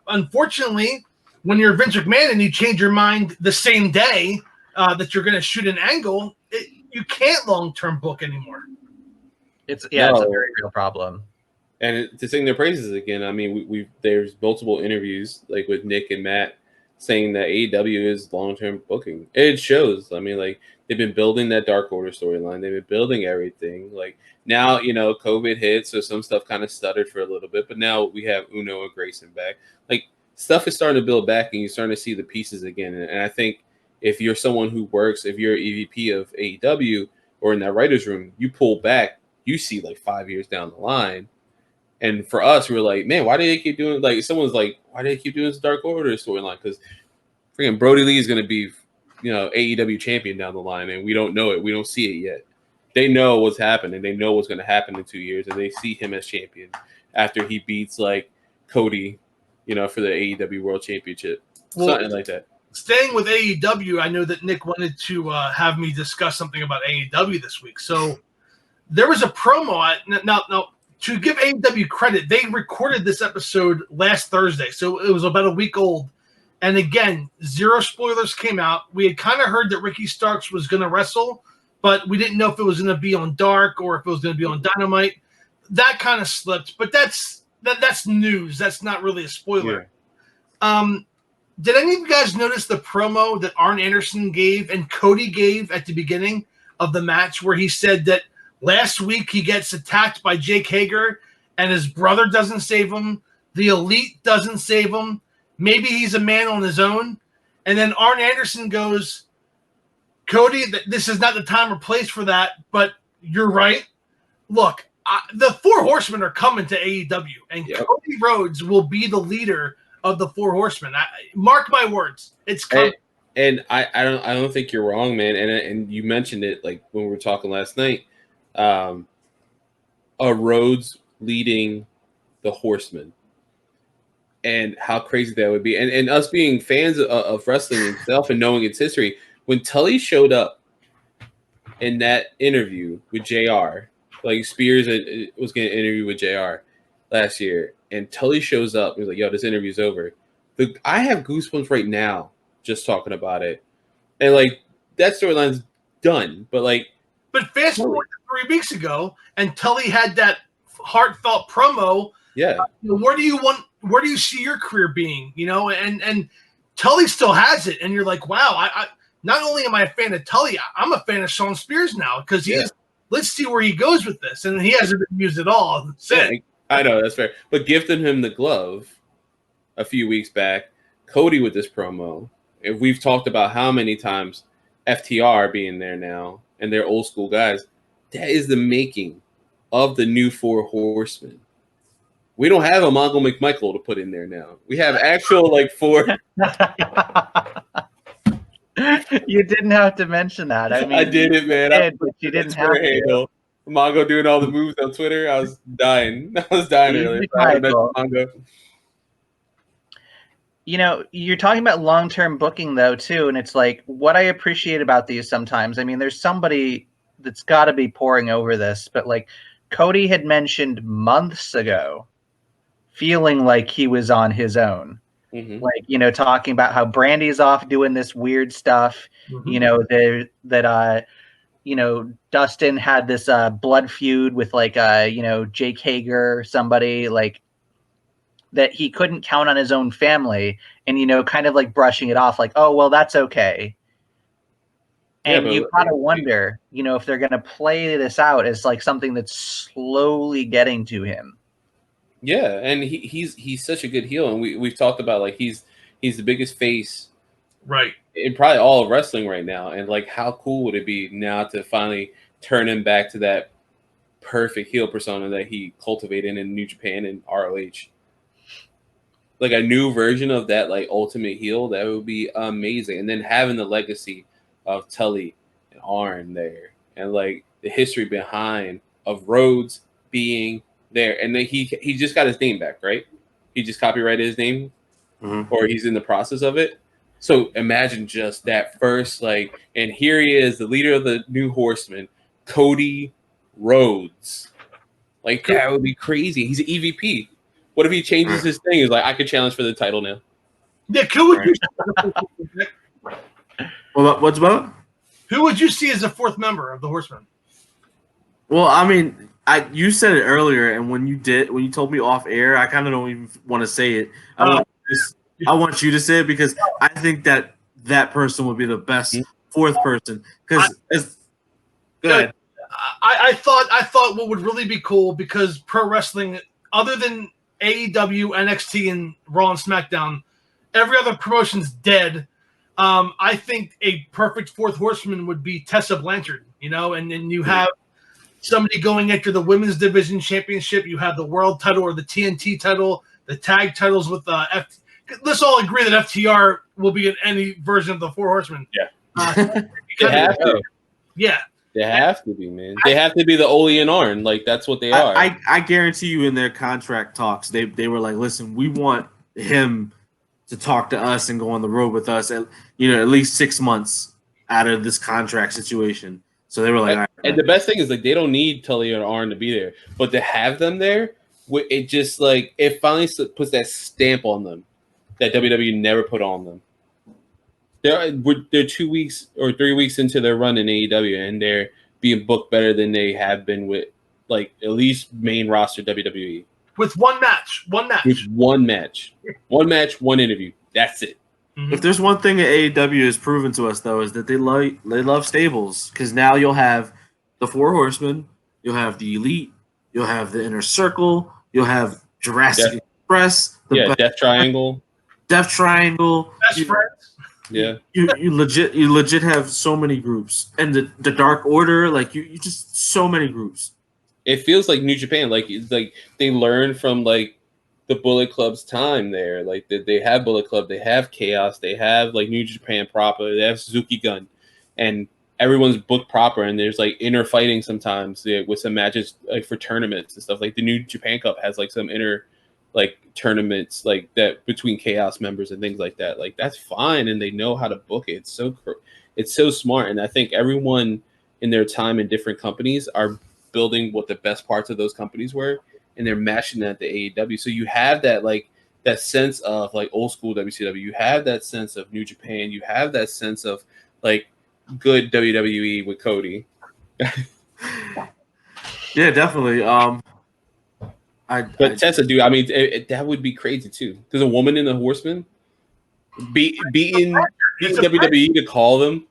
Unfortunately, when you're Vince McMahon and you change your mind the same day that you're going to shoot an angle, you can't long-term book anymore. It's a very real problem. And to sing their praises again, I mean, there's multiple interviews like with Nick and Matt saying that AEW is long-term booking. It shows. I mean, like, they've been building that Dark Order storyline. They've been building everything. Like, now, COVID hit, so some stuff kind of stuttered for a little bit. But now we have Uno and Grayson back. Like, stuff is starting to build back, and you're starting to see the pieces again. And I think if you're someone who works, if you're EVP of AEW or in that writer's room, you pull back, you see like 5 years down the line. And for us, we're like, man, why do they keep doing, like, someone's like, why do they keep doing this Dark Order storyline? Because freaking Brody Lee is going to be, AEW champion down the line, and we don't know it. We don't see it yet. They know what's happening. They know what's going to happen in 2 years, and they see him as champion after he beats, like, Cody, for the AEW World Championship. Something like that. Staying with AEW, I know that Nick wanted to have me discuss something about AEW this week. So there was a promo. Now, to give AEW credit, they recorded this episode last Thursday, so it was about a week old. And again, zero spoilers came out. We had kind of heard that Ricky Starks was going to wrestle, but we didn't know if it was going to be on Dark or if it was going to be on Dynamite. That kind of slipped, but that's news. That's not really a spoiler. Yeah. Did any of you guys notice the promo that Arn Anderson gave and Cody gave at the beginning of the match where he said that last week he gets attacked by Jake Hager and his brother doesn't save him, the Elite doesn't save him, maybe he's a man on his own, and then Arn Anderson goes, Cody, this is not the time or place for that, but you're right. Look, the Four Horsemen are coming to AEW, and Cody Rhodes will be the leader of the Four Horsemen. Mark my words, it's coming. And I don't think you're wrong, man. And you mentioned it like when we were talking last night. A Rhodes leading the Horsemen, and how crazy that would be. And us being fans of wrestling itself and knowing its history, when Tully showed up in that interview with JR, like Spears was getting an interview with JR last year, and Tully shows up and he's like, yo, this interview's over. I have goosebumps right now just talking about it. And like that storyline's done. But fast forward to 3 weeks ago, and Tully had that heartfelt promo. Yeah. Where do you see your career being? And Tully still has it. And you're like, wow, I not only am I a fan of Tully, I'm a fan of Shawn Spears now because let's see where he goes with this. And he hasn't been used at all. I know, that's fair. But gifting him the glove a few weeks back, Cody with this promo, and we've talked about how many times FTR being there now and they're old school guys, that is the making of the new Four Horsemen. We don't have a Mongo McMichael to put in there now. We have actual four. You didn't have to mention that. I mean, I did it, man. But you didn't have to. Mongo doing all the moves on Twitter. I was dying. Earlier. Mongo. You're talking about long-term booking though too, and it's like what I appreciate about these sometimes. I mean, there's somebody that's got to be poring over this, but like Cody had mentioned months ago, feeling like he was on his own. Mm-hmm. Like, talking about how Brandy's off doing this weird stuff. Mm-hmm. Dustin had this blood feud with Jake Hager or somebody, like that he couldn't count on his own family, and kind of like brushing it off like, oh well, that's okay. And you gotta wonder, if they're gonna play this out as like something that's slowly getting to him. Yeah, and he's such a good heel, and we've talked about like he's the biggest face right in probably all of wrestling right now, and like how cool would it be now to finally turn him back to that perfect heel persona that he cultivated in New Japan and ROH. Like a new version of that, like ultimate heel, that would be amazing. And then having the legacy of Tully and Arn there, and like the history behind of Rhodes being there, and then he just got his name back, right? He just copyrighted his name, or he's in the process of it. So imagine just that first, like, and here he is, the leader of the New Horsemen, Cody Rhodes. Like that would be crazy. He's an EVP. What if he changes his thing? He's like, I could challenge for the title now. Yeah, who would you? What's about? Who would you see as the fourth member of the Horsemen? Well, I mean, you said it earlier, and when you told me off air, I kind of don't even want to say it. I want you to say it because I think that person would be the best fourth person. Because go ahead. I thought what would really be cool, because pro wrestling, other than AEW, NXT, and Raw and SmackDown, every other promotion's dead. I think a perfect fourth horseman would be Tessa Blanchard, and then you have somebody going after the women's division championship. You have the world title or the TNT title, the tag titles with the Let's all agree that FTR will be in any version of the Four Horsemen. Yeah. They have to. Yeah. They have to be, man. They have to be the Ole and Arn. Like, that's what they are. I guarantee you in their contract talks, they were like, listen, we want him to talk to us and go on the road with us at least 6 months out of this contract situation. So they were like, all right. And the best thing is, like, they don't need Tully or Arn to be there. But to have them there, it just, like, it finally puts that stamp on them that WWE never put on them. They're 2 weeks or 3 weeks into their run in AEW, and they're being booked better than they have been with, like, at least main roster WWE. With one match. With one match. One match, one interview. That's it. If there's one thing that AEW has proven to us, though, is that they love stables. Because now you'll have the Four Horsemen, you'll have the Elite, you'll have the Inner Circle, you'll have Jurassic Express, Death Triangle. Death Triangle. Best friends. Yeah, you legit have so many groups, and the Dark Order, like you just so many groups. It feels like New Japan, like they learned from like the Bullet Club's time there. Like they have Bullet Club, they have Chaos, they have like New Japan proper, they have Suzuki Gun, and everyone's booked proper. And there's like inner fighting sometimes with some matches like for tournaments and stuff. Like the New Japan Cup has like some inner like tournaments like that between Chaos members and things like that. Like that's fine, and they know how to book it. It's so smart, and I think everyone in their time in different companies are building what the best parts of those companies were, and they're mashing that to AEW. So you have that like that sense of like old school WCW. You have that sense of New Japan. You have that sense of like good WWE with Cody. Yeah, definitely. But Tessa, dude, I mean, that would be crazy too. Because a woman in the Horsemen beating WWE to call them,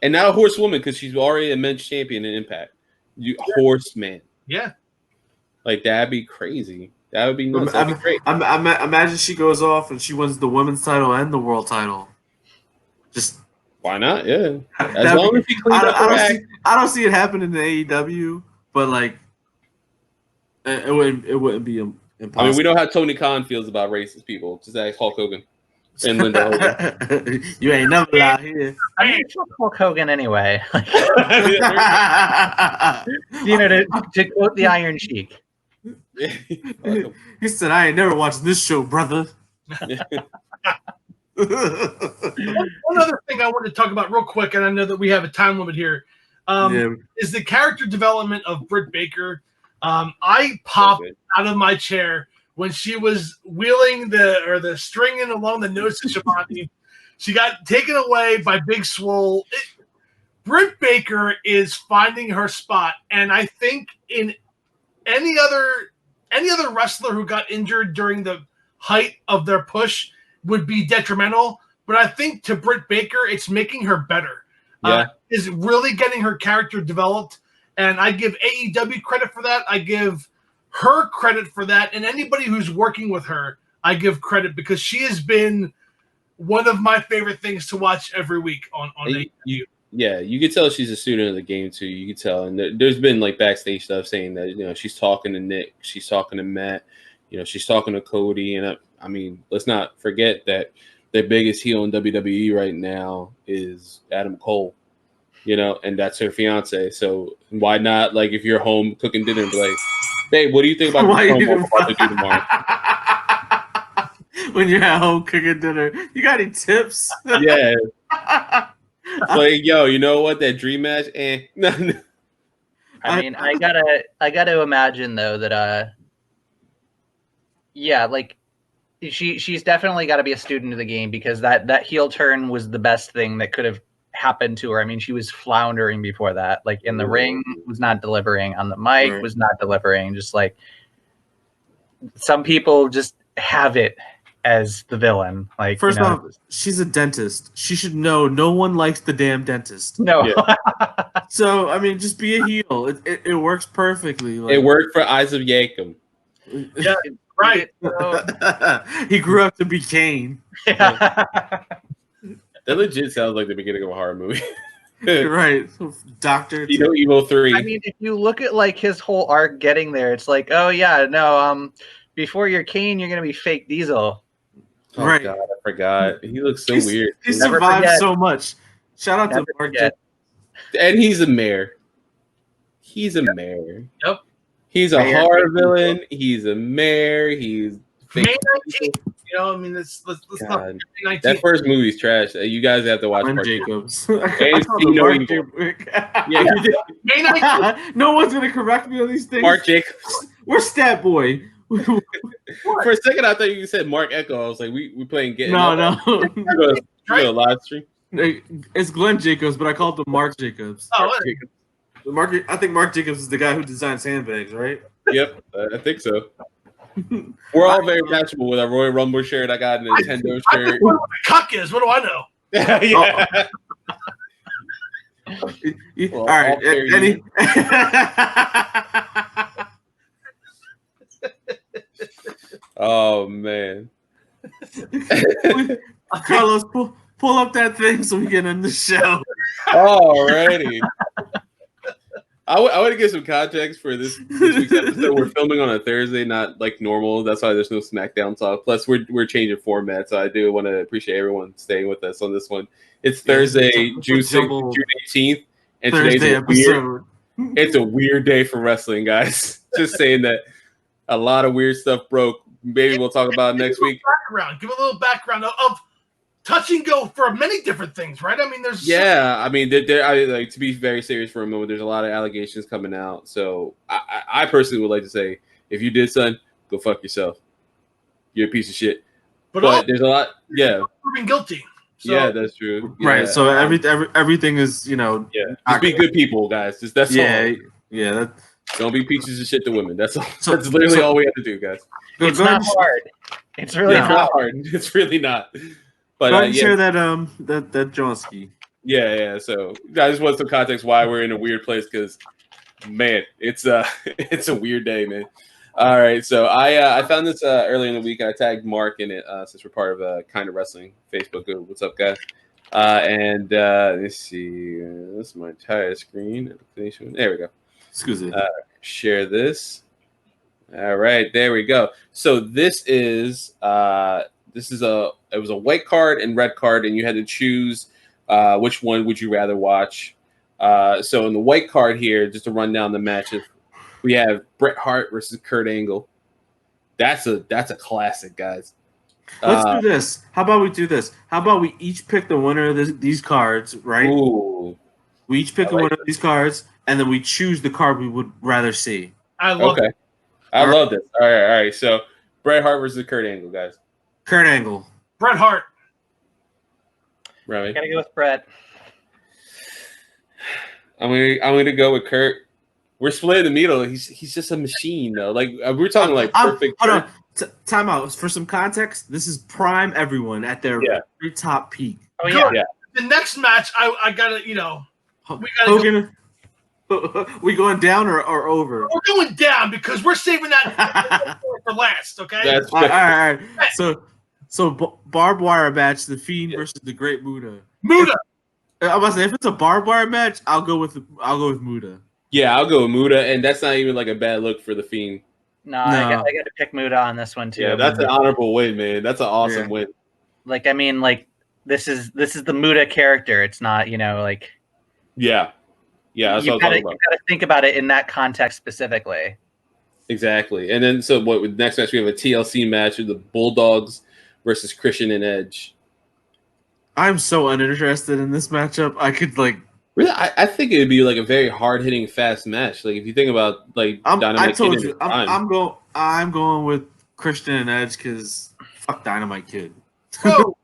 and not a horsewoman because she's already a men's champion in Impact. Horseman, yeah, like that'd be crazy. That would be nuts. That'd be great. Imagine she goes off and she wins the women's title and the world title. Just why not? Yeah, as long as she cleans up her act. I don't see it happening in AEW, but like. It wouldn't be impossible. I mean, we know how Tony Khan feels about racist people. Just ask Hulk Hogan and Linda Hogan. You ain't never out here. I mean, fuck Hulk Hogan anyway. To quote the Iron Sheik. He said, "I ain't never watched this show, brother." One other thing I wanted to talk about real quick, and I know that we have a time limit here, is the character development of Britt Baker. I popped out of my chair when she was wheeling the stringing along the nose to Shabani. She got taken away by Big Swole. Britt Baker is finding her spot, and I think in any other wrestler who got injured during the height of their push would be detrimental. but I think to Britt Baker, it's making her better. Yeah. Is really getting her character developed, and I give AEW credit for that. I give her credit for that, and anybody who's working with her, I give credit because she has been one of my favorite things to watch every week on AEW. Yeah, you could tell she's a student of the game too. You could tell, and there's been like backstage stuff saying that she's talking to Nick, she's talking to Matt, she's talking to Cody, and I mean, let's not forget that the biggest heel in WWE right now is Adam Cole, and that's her fiance. So why not, like, if you're home cooking dinner, and be like, "Babe, what do you think about the promo I'm about to do tomorrow?" When you're at home cooking dinner, you got any tips? Yeah. Like, yo, you know what? That dream match, No. I mean, I gotta imagine though that yeah, like she's definitely got to be a student of the game, because that heel turn was the best thing that could have happened to her. I mean, she was floundering before that. Like in the ring, was not delivering. On the mic, Right. was not delivering. Just like some people just have it as the villain. Like, First off, she's a dentist. She should know no one likes the damn dentist. no. Yeah. So, I mean, just be a heel. It works perfectly. It worked for Eyes of Yankum. Yeah, right. He grew up to be Kane. That legit sounds like the beginning of a horror movie. Right. Doctor. Evil 3. I mean, if you look at like his whole arc getting there, it's like, oh yeah, no, before you're Kane, you're gonna be fake Diesel. Oh, Right. God, I forgot. He looks so weird. He Never survived forget. so much. Shout out Never to Mark. forget. And he's a mayor. He's a mayor. Yep. He's a Mayor. horror villain. He's a mayor. He's May fake. 19th. I mean, let's not God. May 19th. That first movie's trash. You guys have to watch Glenn part two. Jacobs. And I Mark Yeah, you did. May 19th. No one's gonna correct me on these things. Mark Jacobs. Where's Stat Boy? For a second, I thought you said Mark Echo. I was like, we playing Getting Up. No. You go live stream. It's Glenn Jacobs, but I called him Mark Jacobs. Oh, Mark Jacobs. I think Mark Jacobs is the guy who designs handbags, right? Yep, I think so. We're all very matchable with our Royal Rumble shirt. I got a Nintendo I shirt. think what the cuck is. What do I know? Yeah. Well, All right. all fair Any... Oh man. Carlos, pull up that thing so we get in the show. Alrighty. I want to give some context for this week's episode. We're filming on a Thursday, not like normal. That's why there's no SmackDown talk. Plus, we're changing format, so I do want to appreciate everyone staying with us on this one. It's Thursday, June 6th, June 18th, and Thursday today's episode. it's a weird day for wrestling, guys. Just saying that a lot of weird stuff broke. Maybe we'll talk about it next week. Give a little background of touch and go for many different things, right? I mean, there's I mean, I like to be very serious for a moment. There's a lot of allegations coming out, so I personally would like to say, if you did, son, go fuck yourself. You're a piece of shit. But there's a lot, proving guilty. So, yeah, that's true. Right. Yeah. So everything is, just be good people, guys. That's all. Yeah. Don't be pieces of shit to women. That's all. That's literally all we have to do, guys. It's not hard. It's really It's not not hard. It's really not. But go ahead and share that Johnski. Yeah. So I just want some context why we're in a weird place, because man, it's a weird day, man. All right, so I found this earlier in the week. I tagged Mark in it since we're part of Kind of Wrestling Facebook group. What's up, guys? And let's see. This is my entire screen. There we go. Excuse me. Share this. All right, there we go. So this is it was a white card and red card, and you had to choose which one would you rather watch. So in the white card here, just to run down the matches, we have Bret Hart versus Kurt Angle. That's a classic, guys. Let's do this. How about we do this? How about we each pick the winner of these cards, right? Ooh. We each pick the winner of these cards, and then we choose the card we would rather see. I love it. I love this. All right. So Bret Hart versus Kurt Angle, guys. Kurt Angle. Bret Hart. Remy. Gotta go with Brett. I'm gonna go with Kurt. We're split in the middle. He's just a machine, though. Like we're talking like perfect. Hold on. Time out. For some context, this is prime everyone at their very top peak. Oh yeah. Yeah. The next match, I gotta, we gotta Hogan, we going down or over? We're going down because we're saving that for last. Okay. That's All right. So barbed wire match: The Fiend versus the Great Muta. Muta. I'm about to say, if it's a barbed wire match, I'll go with Muta. Yeah, I'll go with Muta, and that's not even like a bad look for the Fiend. No, I got to pick Muta on this one too. Yeah, that's an honorable win, man. That's an awesome win. Like, I mean, like this is the Muta character. It's not, like. Yeah. That's what I'm talking about. You got to think about it in that context specifically. Exactly. And then, so what? With next match, we have a TLC match with the Bulldogs versus Christian and Edge. I'm so uninterested in this matchup. I could really, I think it would be like a very hard hitting, fast match. Like if you think about like Dynamite. I told you, I'm going with Christian and Edge because fuck Dynamite Kid. So,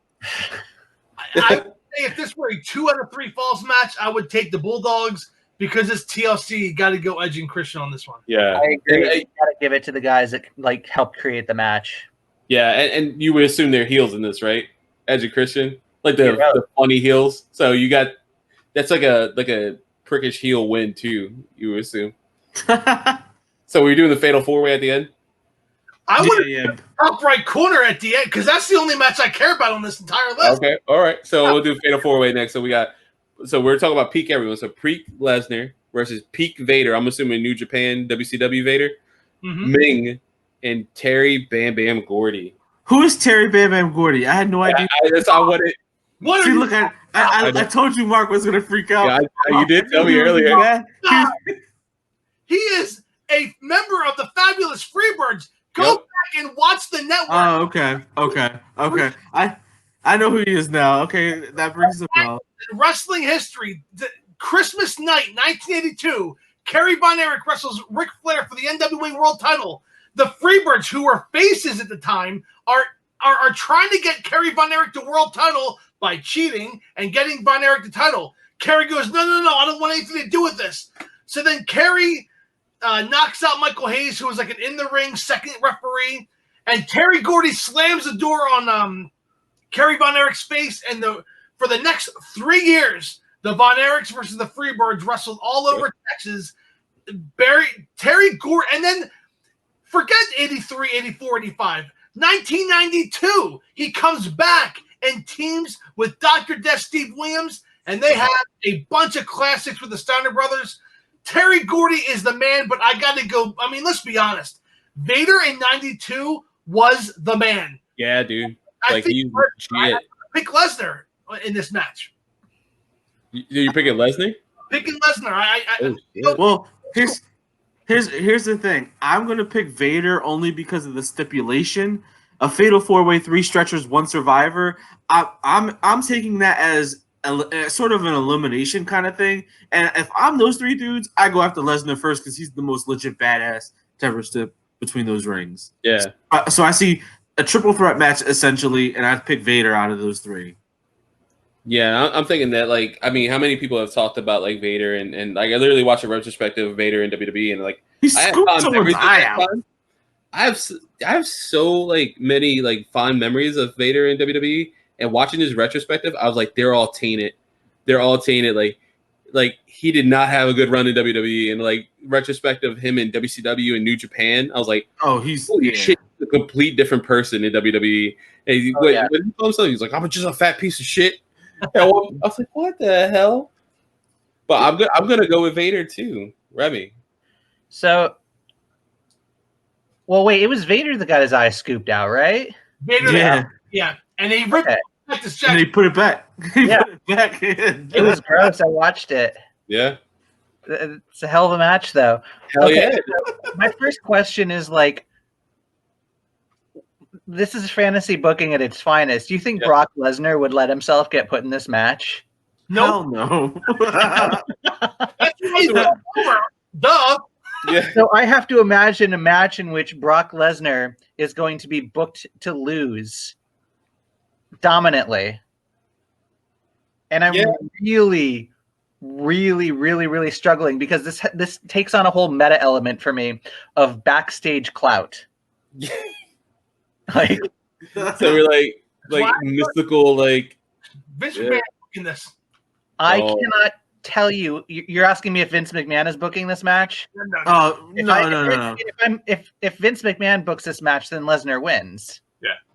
I would say if this were a 2 out of 3 falls match, I would take the Bulldogs because it's TLC. Got to go Edge and Christian on this one. Yeah, I agree. You got to give it to the guys that like helped create the match. Yeah, and you would assume they're heels in this, right? Edge and Christian, like the funny heels. So you got that's like a prickish heel win too. You would assume. So we're doing the Fatal 4-Way at the end. I would top right corner at the end because that's the only match I care about on this entire list. Okay, all right. So we'll do Fatal 4-Way next. So we're talking about peak everyone. So peak Lesnar versus peak Vader. I'm assuming New Japan WCW Vader, Ming, and Terry Bam Bam Gordy. Who is Terry Bam Bam Gordy? I had no idea. That's I wanted. See, look, I told you Mark was gonna freak out. Yeah, you did tell me earlier. He is a member of the Fabulous Freebirds. Go back and watch the network. Oh, okay. I know who he is now. Okay, that brings a bell. Wrestling history, Christmas night, 1982. Kerry Von Erich wrestles Ric Flair for the NWA World Title. The Freebirds, who were faces at the time, are trying to get Kerry Von Erich the World Title by cheating and getting Von Erich the title. Kerry goes, no, I don't want anything to do with this. So then Kerry knocks out Michael Hayes, who was like an in-the-ring second referee, and Terry Gordy slams the door on Kerry Von Erich's face, and for the next 3 years, the Von Erichs versus the Freebirds wrestled all over Texas. Terry Gordy, and then forget 83, 84, 85. 1992, he comes back and teams with Dr. Death Steve Williams, and they have a bunch of classics with the Steiner brothers. Terry Gordy is the man, but I got to go. I mean, let's be honest. Vader in 92 was the man. Yeah, dude. I pick Lesnar in this match. You picking Lesnar? Picking Lesnar. Well, here's the thing. I'm gonna pick Vader only because of the stipulation. A fatal 4-way, 3 stretchers, 1 survivor. I'm taking that as sort of an elimination kind of thing. And if I'm those 3 dudes, I go after Lesnar first because he's the most legit badass to ever step between those rings. Yeah. So I see a triple threat match essentially, and I'd pick Vader out of those 3. Yeah, I'm thinking that, like, I mean, how many people have talked about, like, Vader, and like, I literally watched a retrospective of Vader in WWE, and, like, he scooped someone's eye out. I have so, like, many, like, fond memories of Vader in WWE, and watching his retrospective, I was like, they're all tainted. Like, he did not have a good run in WWE, and, like, retrospective of him in WCW and New Japan, I was like, he's shit, a complete different person in WWE. And when he told himself, he's like, I'm just a fat piece of shit. I was like, what the hell? But I'm gonna go with Vader too, Remy. So, well, wait, it was Vader that got his eye scooped out, right? Vader, yeah, and he ripped this and he put it back. Put it back in. It was gross. I watched it. Yeah, it's a hell of a match, though. Hell yeah. So my first question is like, this is fantasy booking at its finest. Do you think Brock Lesnar would let himself get put in this match? No, no. Duh. Yeah. So I have to imagine a match in which Brock Lesnar is going to be booked to lose dominantly. And I'm really, really, really, really struggling because this takes on a whole meta element for me of backstage clout. Like, So we're like mystical, like Vince McMahon in this. I cannot tell you. You're asking me if Vince McMahon is booking this match? No. Oh no. If Vince McMahon books this match, then Lesnar wins.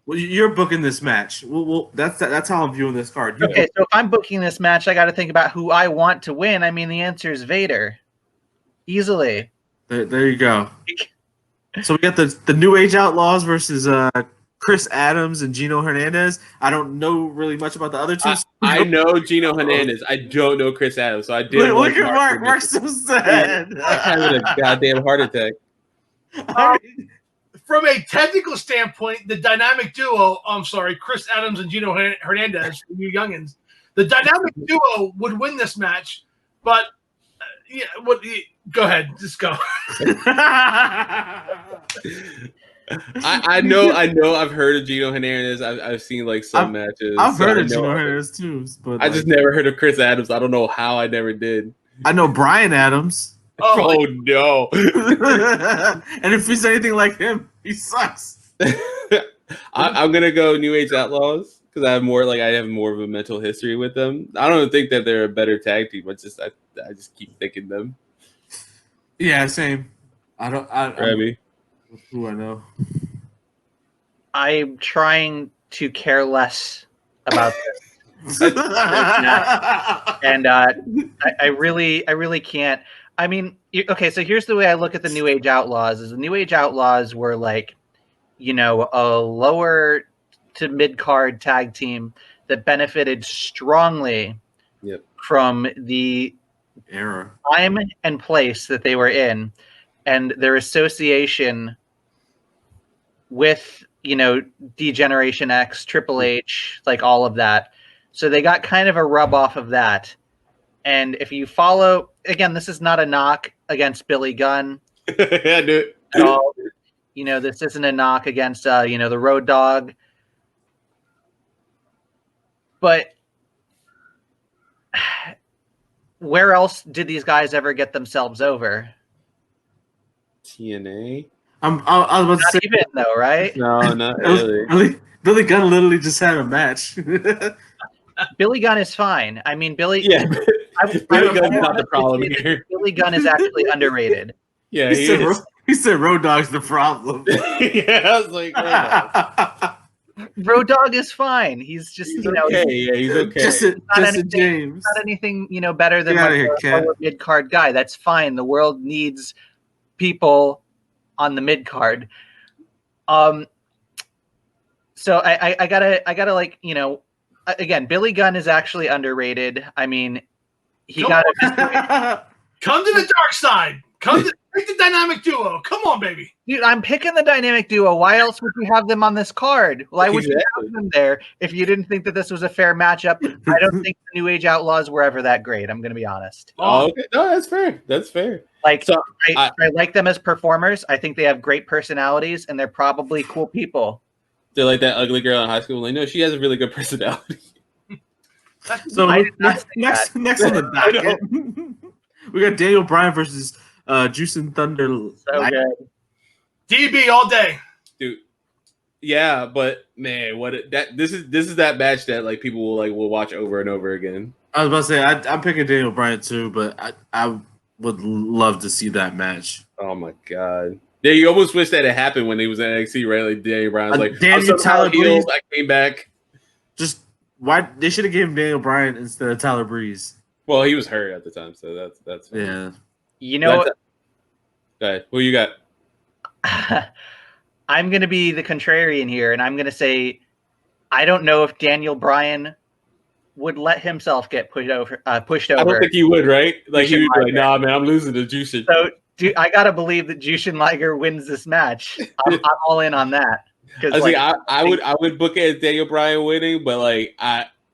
Well, you're booking this match. Well, that's how I'm viewing this card. Okay, so if I'm booking this match, I got to think about who I want to win. I mean, the answer is Vader, easily. There you go. So we got the New Age Outlaws versus Chris Adams and Gino Hernandez. I don't know really much about the other two. I know Gino Hernandez. I don't know Chris Adams, so I did. Look at Mark. Mark's so sad. I'm having a goddamn heart attack. From a technical standpoint, the dynamic duo, Chris Adams and Gino Hernandez, you youngins, the dynamic duo would win this match, but go ahead, just go. I know I've heard of Gino Hernandez. I've seen like some matches. I've heard of Gino Hernandez too, but I just never heard of Chris Adams. I don't know how I never did. I know Brian Adams. Oh no! And if he's anything like him, he sucks. I'm gonna go New Age Outlaws because I have more of a mental history with them. I don't think that they're a better tag team. I just keep thinking them. Yeah, same. Remy. Who I know. I'm trying to care less about this, and I really can't. I mean, okay, so here's the way I look at the New Age Outlaws. Is the New Age Outlaws were like, a lower to mid card tag team that benefited strongly from the era, time and place that they were in, and their association with D-Generation X, Triple H, like all of that. So they got kind of a rub off of that. And if you follow, again, this is not a knock against Billy Gunn at all. This isn't a knock against, the Road Dogg. But where else did these guys ever get themselves over? TNA? I was about to say, even though, right? No, not really. Billy Gunn literally just had a match. Billy Gunn is fine. I mean, Billy. Yeah, Billy Gunn's not the problem here. Billy Gunn is actually underrated. Yeah, he said Road Dogg's the problem. Yeah, I was like, Road Dogg is fine. He's just okay. Yeah, he's okay. Just James. Not anything better than a lower mid card guy. That's fine. The world needs people on the mid card. So I gotta again, Billy Gunn is actually underrated. I mean, he got come to the dark side. Come to pick the dynamic duo. Come on, baby. Dude, I'm picking the dynamic duo. Why else would you have them on this card? Why would you have them there if you didn't think that this was a fair matchup? I don't think the New Age Outlaws were ever that great. I'm going to be honest. Oh, okay. No, that's fair. That's fair. Like, so I like them as performers. I think they have great personalities, and they're probably cool people. They're like that ugly girl in high school. Like, no, she has a really good personality. So next on the docket, we got Daniel Bryan versus Juice and Thunder. So good. DB all day, dude. Yeah, but man, this is that match that like people will watch over and over again. I was about to say I'm picking Daniel Bryan too, but I would love to see that match. Oh my god. Yeah, you almost wish that it happened when he was in NXT, right? Like Daniel Bryan's like, Tyler Breeze. I came back. Just why they should have given Daniel Bryan instead of Tyler Breeze. Well, he was hurt at the time, so that's fine. Yeah. You know what? Go ahead. Who you got? I'm going to be the contrarian here, and I'm going to say I don't know if Daniel Bryan would let himself get pushed over. I don't think he would, right? Like he would be like, "Nah, man, I'm losing to Jushin." So, I gotta believe that Jushin Liger wins this match. I'm all in on that. I would book it as Daniel Bryan winning, but like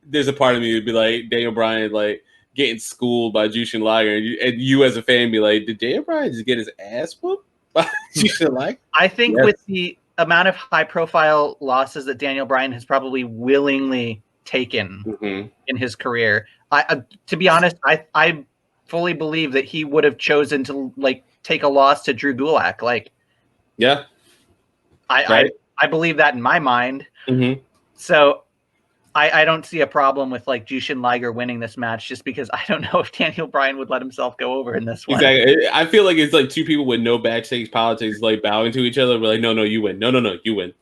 there's a part of me who'd be like Daniel Bryan like getting schooled by Jushin Liger, and you as a fan be like, did Daniel Bryan just get his ass whooped by Jushin Liger? I think with the amount of high profile losses that Daniel Bryan has probably willingly taken in his career, to be honest, I fully believe that he would have chosen to like take a loss to Drew Gulak. Like, yeah, I I believe that in my mind. Mm-hmm. So I don't see a problem with like Jushin Liger winning this match, just because I don't know if Daniel Bryan would let himself go over in this one. Exactly. I feel like it's like two people with no backstage politics, like bowing to each other. We're like, no, you win. No, you win.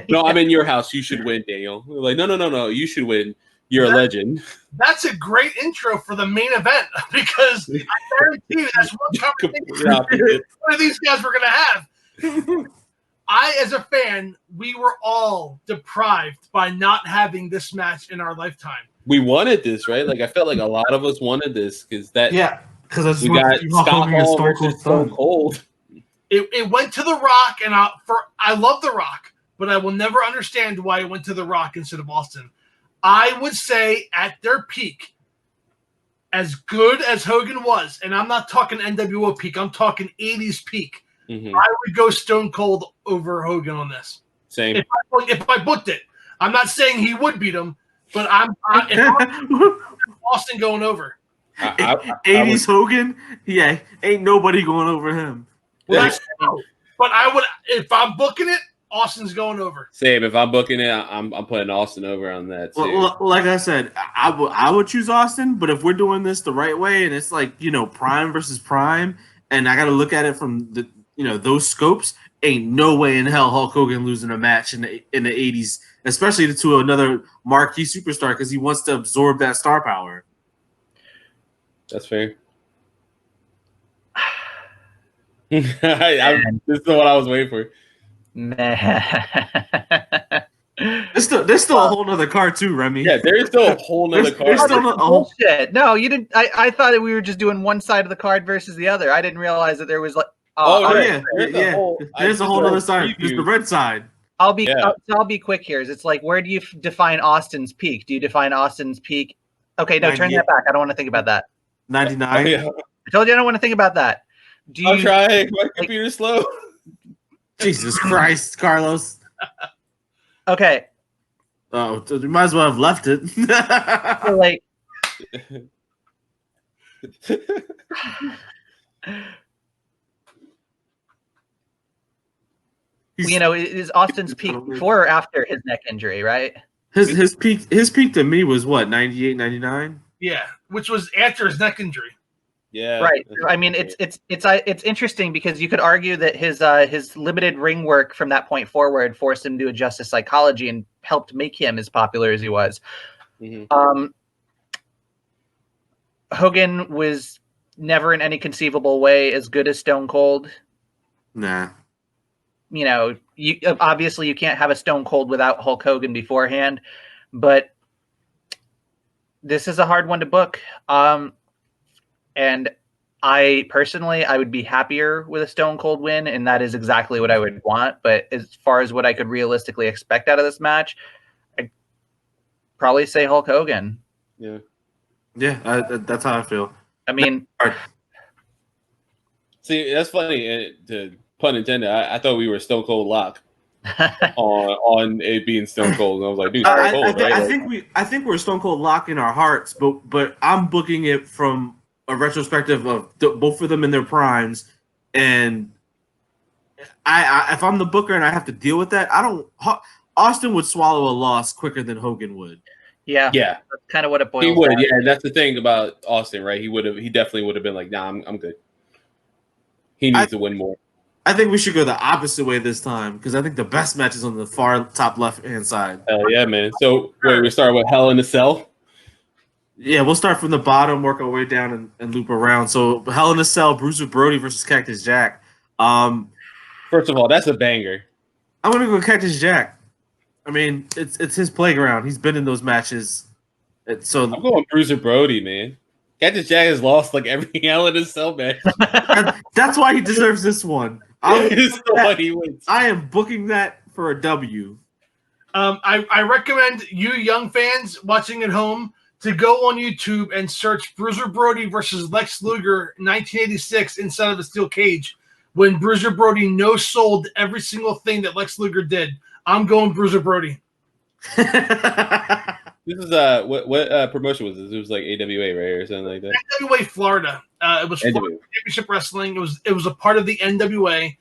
No, I'm in your house. You should win, Daniel. We're like, no, you should win. You're a legend. That's a great intro for the main event because I guarantee you that's one conversation one of these guys were going to have. As a fan, we were all deprived by not having this match in our lifetime. We wanted this, right? Like I felt like a lot of us wanted this because because we got Scott Hall versus Stone Cold. It went to The Rock, and I love The Rock, but I will never understand why it went to The Rock instead of Austin. I would say at their peak, as good as Hogan was, and I'm not talking NWO peak, I'm talking 80s peak. Mm-hmm. I would go Stone Cold over Hogan on this. Same. If I booked it, I'm not saying he would beat him, but I'm Austin going over. 80s Hogan, ain't nobody going over him. Well, that's true. But I would, if I'm booking it, Austin's going over. Same. If I'm booking it, I'm putting Austin over on that too. Well, like I said, I would choose Austin, but if we're doing this the right way and it's like prime versus prime, and I got to look at it from the those scopes, ain't no way in hell Hulk Hogan losing a match in the 80s, especially to another marquee superstar because he wants to absorb that star power. That's fair. This is what I was waiting for. There's still a whole nother card too, Remy. Yeah, there is still a whole nother card. There's still bullshit. No, you didn't. I thought that we were just doing one side of the card versus the other. I didn't realize that there was like. There's a whole other side. There's the red side. I'll be quick here. It's like, where do you define Austin's peak? Do you define Austin's peak? Okay, no, turn that back. I don't want to think about that. 99. I told you I don't want to think about that. I'm trying. My computer's slow. Jesus Christ, Carlos. Okay. Oh, you might as well have left it. So like, is Austin's peak before or after his neck injury, right? His peak to me was what, 98, 99? Yeah, which was after his neck injury. Yeah, right. I mean, it's interesting because you could argue that his limited ring work from that point forward forced him to adjust his psychology and helped make him as popular as he was. Mm-hmm. Hogan was never in any conceivable way as good as Stone Cold. Nah. You obviously you can't have a Stone Cold without Hulk Hogan beforehand, but this is a hard one to book. And I personally would be happier with a Stone Cold win, and that is exactly what I would want. But as far as what I could realistically expect out of this match, I'd probably say Hulk Hogan. Yeah, that's how I feel. I mean, see, that's funny. To pun intended, I thought we were Stone Cold lock on it being Stone Cold, and I was like, dude, Stone Cold, right? I think we're Stone Cold lock in our hearts, but I'm booking it from a retrospective of both of them in their primes, and I if I'm the booker and I have to deal with that, Austin would swallow a loss quicker than Hogan would. Yeah. That's kind of what it boils down. He would, yeah. That's the thing about Austin, right? He definitely would have been like, nah, I'm good. He needs to win more. I think we should go the opposite way this time because I think the best match is on the far top left hand side. Hell yeah, man. So wait, we start with Hell in a Cell. Yeah, we'll start from the bottom, work our way down, and loop around. So Hell in a Cell, Bruiser Brody versus Cactus Jack. First of all, that's a banger. I'm gonna go with Cactus Jack. I mean, it's his playground. He's been in those matches. So I'm going Bruiser Brody, man. Cactus Jack has lost like every Hell in a Cell match. That's why he deserves this one. He wins. I am booking that for a W. I recommend you young fans watching at home to go on YouTube and search Bruiser Brody versus Lex Luger 1986 inside of a steel cage when Bruiser Brody no-sold every single thing that Lex Luger did. I'm going Bruiser Brody. This is what promotion was this? It was like AWA, right, or something like that. NWA Florida. It was Florida Championship Wrestling. It was a part of the NWA,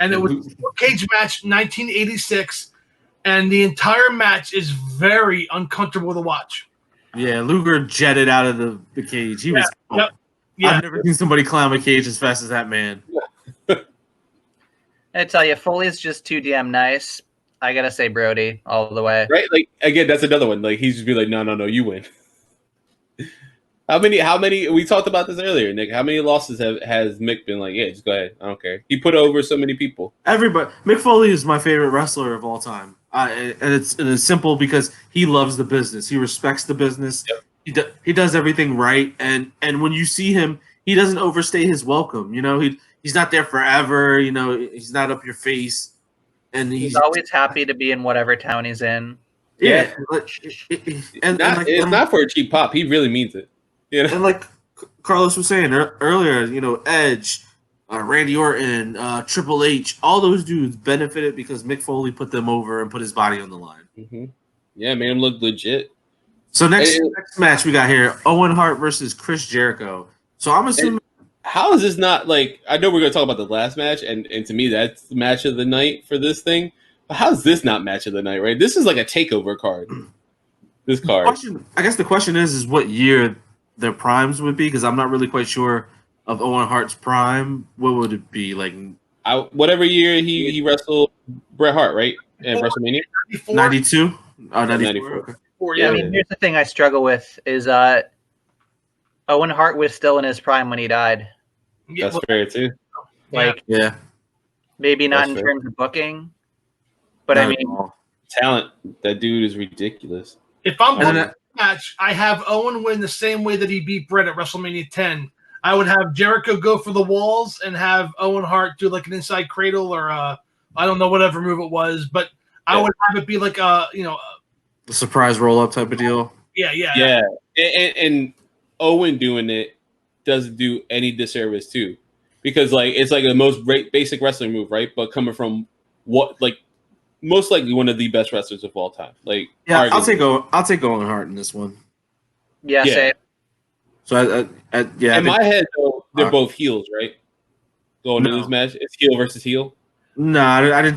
and it was a cage match, 1986, and the entire match is very uncomfortable to watch. Yeah, Luger jetted out of the cage. He was. Yep. Yeah. I've never seen somebody climb a cage as fast as that man. I tell you, Foley's just too damn nice. I gotta say Brody all the way. Right? Like again, that's another one. Like he's just be like, no, you win. How many? We talked about this earlier, Nick. How many losses has Mick been like? Yeah, just go ahead. I don't care. He put over so many people. Everybody. Mick Foley is my favorite wrestler of all time, and it's simple because he loves the business. He respects the business. Yep. He does everything right, and when you see him, he doesn't overstay his welcome. You know, he's not there forever. You know, he's not up your face, and he's always happy to be in whatever town he's in. Yeah, it's not for a cheap pop. He really means it. You know? And like Carlos was saying earlier, you know, Edge, Randy Orton, Triple H, all those dudes benefited because Mick Foley put them over and put his body on the line. Mm-hmm. Yeah, made him look legit. So next match we got here, Owen Hart versus Chris Jericho. So I'm assuming. How is this not like? I know we're going to talk about the last match, and to me that's the match of the night for this thing. But how is this not match of the night? Right? This is like a takeover card. This card. I guess the question is what year their primes would be, because I'm not really quite sure of Owen Hart's prime. What would it be like? Whatever year he wrestled Bret Hart, right? At WrestleMania. 92. Oh, 94. Okay. Yeah, I mean, here's the thing I struggle with is Owen Hart was still in his prime when he died. That's fair too. Like, yeah, maybe not in terms of booking, but I mean, talent. That dude is ridiculous. If I'm booking a match, I have Owen win the same way that he beat Bret at WrestleMania 10. I would have Jericho go for the walls and have Owen Hart do like an inside cradle or I don't know, whatever move it was, but I would have it be like a surprise roll up type of deal. Yeah. And Owen doing it doesn't do any disservice too, because like it's like the most basic wrestling move, right? But coming from what like most likely one of the best wrestlers of all time. Like I'll take Owen Hart in this one. Yeah. Same. So in my head though, they're both heels, right? Going into this match, it's heel versus heel. No, I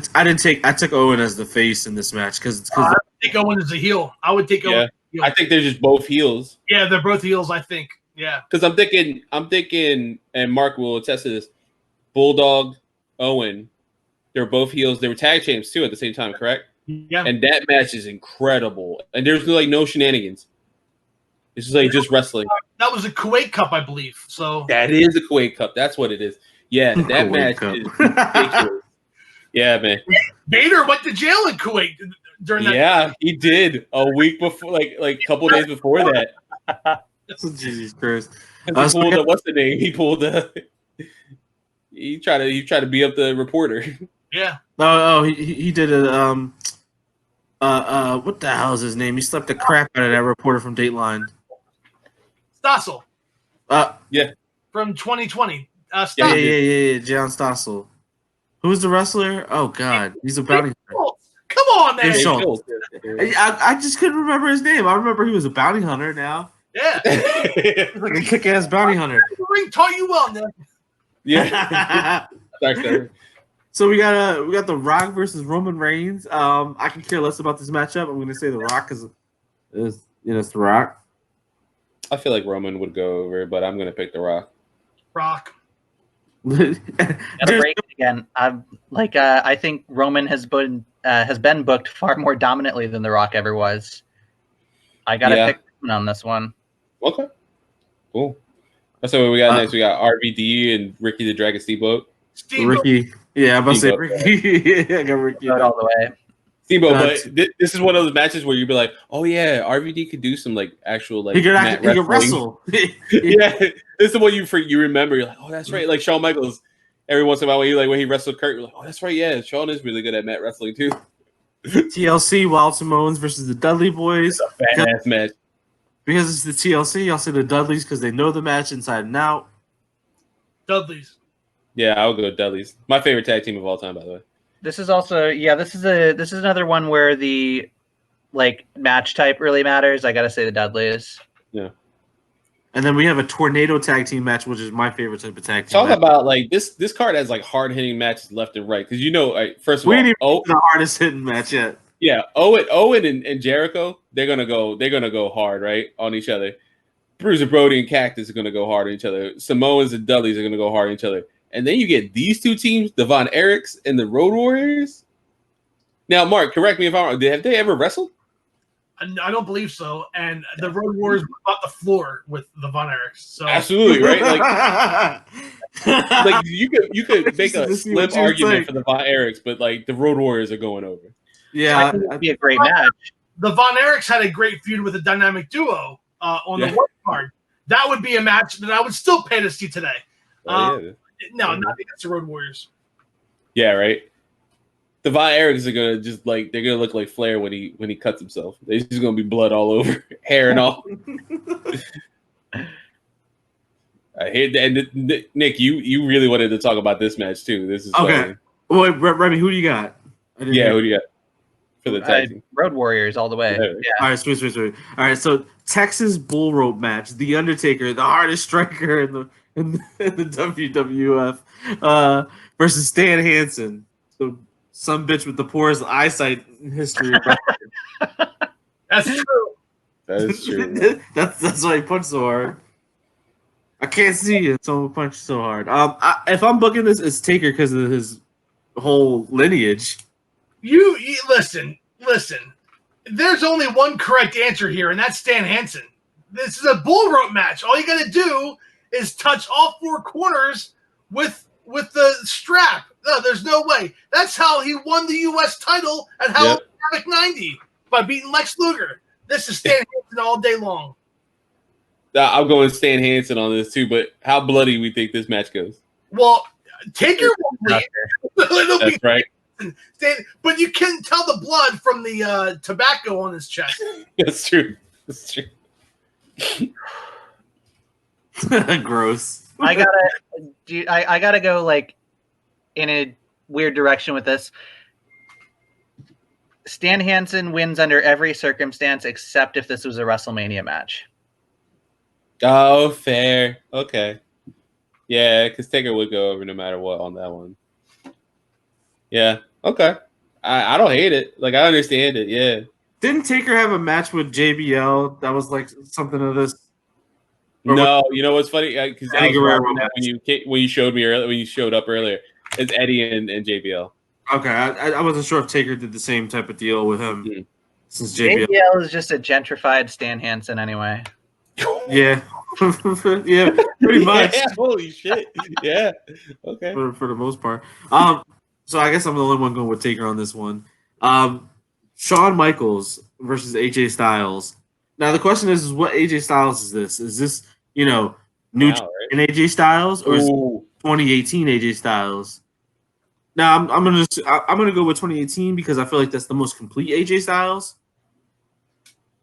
took Owen as the face in this match because I would take Owen as a heel. I would take Owen. I think they're just both heels. Yeah, they're both heels. I think. Yeah. Because I'm thinking, and Mark will attest to this. Bulldog, Owen, they're both heels. They were tag champs too at the same time, correct? Yeah. And that match is incredible. And there's like no shenanigans. It's just like just wrestling. That was a Kuwait Cup, I believe. So that is a Kuwait Cup. That's what it is. Yeah, that match is ridiculous. Yeah, man. Vader went to jail in Kuwait during that. Yeah, he did a week before, like a couple days before that. Jesus Christ! What's the name? He pulled he tried to beat up the reporter. Yeah. He did a what the hell is his name? He slapped the crap out of that reporter from Dateline. Stossel. Yeah. From 2020. Yeah. John Stossel. Who's the wrestler? Oh God, he's a bounty hunter. Come on, man. I just couldn't remember his name. I remember he was a bounty hunter now. Yeah. He's like a kick-ass bounty hunter. The ring taught you well, Nick. Yeah. So we got The Rock versus Roman Reigns. I can care less about this matchup. I'm going to say The Rock because it's The Rock. I feel like Roman would go over, but I'm going to pick The Rock. Rock. Gotta break it again. I think Roman has been booked far more dominantly than The Rock ever was. I gotta pick Roman on this one. Okay, cool. That's what we got next. We got RVD and Ricky the Dragon Steamboat. Ricky, yeah, I'm about to say Ricky. I got Ricky all the way. Steamboat, but this is one of those matches where you'd be like, "Oh yeah, RVD could do some like actual like he could wrestle." Yeah, this is the one you remember. You're like, "Oh, that's right." Like Shawn Michaels, every once in a while when he wrestled Kurt, you're like, "Oh, that's right." Yeah, Shawn is really good at mat wrestling too. TLC Wild Samoans versus the Dudley Boys. It's a badass match. Because it's the TLC, I'll say the Dudleys because they know the match inside and out. Dudleys. Yeah, I'll go Dudleys. My favorite tag team of all time, by the way. This is also this is another one where the like match type really matters. I gotta say the Dudleys. Yeah. And then we have a tornado tag team match, which is my favorite type of tag team. Talk match. about like this card has like hard hitting matches left and right because first of We all, didn't even get to the hardest hitting match yet. yeah, Owen and Jericho, they're gonna go hard, right, on each other. Bruiser Brody and Cactus are gonna go hard on each other. Samoans and Dudleys are gonna go hard on each other. And then you get these two teams, the Von Erichs and the Road Warriors. Now, Mark, correct me if I'm wrong. Have they ever wrestled? I don't believe so. And the Road Warriors bought the floor with the Von Erichs. So Absolutely, right? Like you could make a slim argument for the Von Erichs, but like the Road Warriors are going over. Yeah, I think it'd be a great match. The Von Erichs had a great feud with a dynamic duo on the one card. That would be a match that I would still pay to see today. Yeah. No, not against the Road Warriors. Yeah, right. The Von Erichs are gonna they're gonna look like Flair when he cuts himself. There's just gonna be blood all over, hair and all. I hear that. And Nick, you really wanted to talk about this match too. This is okay. Well, Remy, who do you got? Who do you got for the tag team? Road Warriors all the way. Yeah. Yeah. All right, sweet. All right, so Texas Bull Rope match: The Undertaker, the hardest striker in the WWF, versus Stan Hansen, so some bitch with the poorest eyesight in history. That's true. That is true. that's why he punched so hard. I can't see it. Someone punched so hard. If I'm booking this, it's Taker because of his whole lineage. You listen. There's only one correct answer here, and that's Stan Hansen. This is a bull rope match. All you got to do is touch all four corners with the strap. No, there's no way. That's how he won the U.S. title at Halloween 90 by beating Lex Luger. This is Stan Hansen all day long. I'm going Stan Hansen on this too, but how bloody we think this match goes? Well, Taker will bleed. That's right. But you can tell the blood from the tobacco on his chest. That's true. Gross. I gotta go like in a weird direction with this. Stan Hansen wins under every circumstance except if this was a WrestleMania match. Oh, fair. Okay. Yeah, because Taker would go over no matter what on that one. Yeah. Okay. I don't hate it. Like, I understand it. Yeah. Didn't Taker have a match with JBL that was like something of this? No, you know what's funny? Because when you showed me earlier, when you showed up earlier, it's Eddie and JBL. Okay, I wasn't sure if Taker did the same type of deal with him since JBL. JBL is just a gentrified Stan Hansen anyway. Yeah, yeah, pretty much. Yeah, holy shit! Yeah, okay. For the most part. So I guess I'm the only one going with Taker on this one. Shawn Michaels versus AJ Styles. Now the question is what AJ Styles is this? Is this new AJ Styles or is it 2018 AJ Styles? Now I'm gonna go with 2018 because I feel like that's the most complete AJ Styles.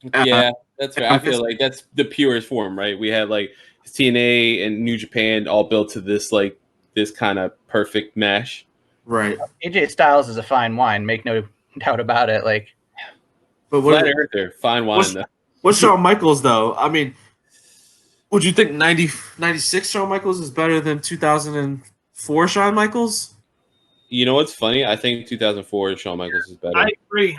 Yeah, that's right. I feel like that's the purest form, right? We had like TNA and New Japan all built to this kind of perfect mash. Right. AJ Styles is a fine wine, make no doubt about it. Like, but Flat Earther, fine wine. What's Shawn Michaels though? I mean, would you think 96 Shawn Michaels is better than 2004 Shawn Michaels? You know what's funny? I think 2004 Shawn Michaels is better. I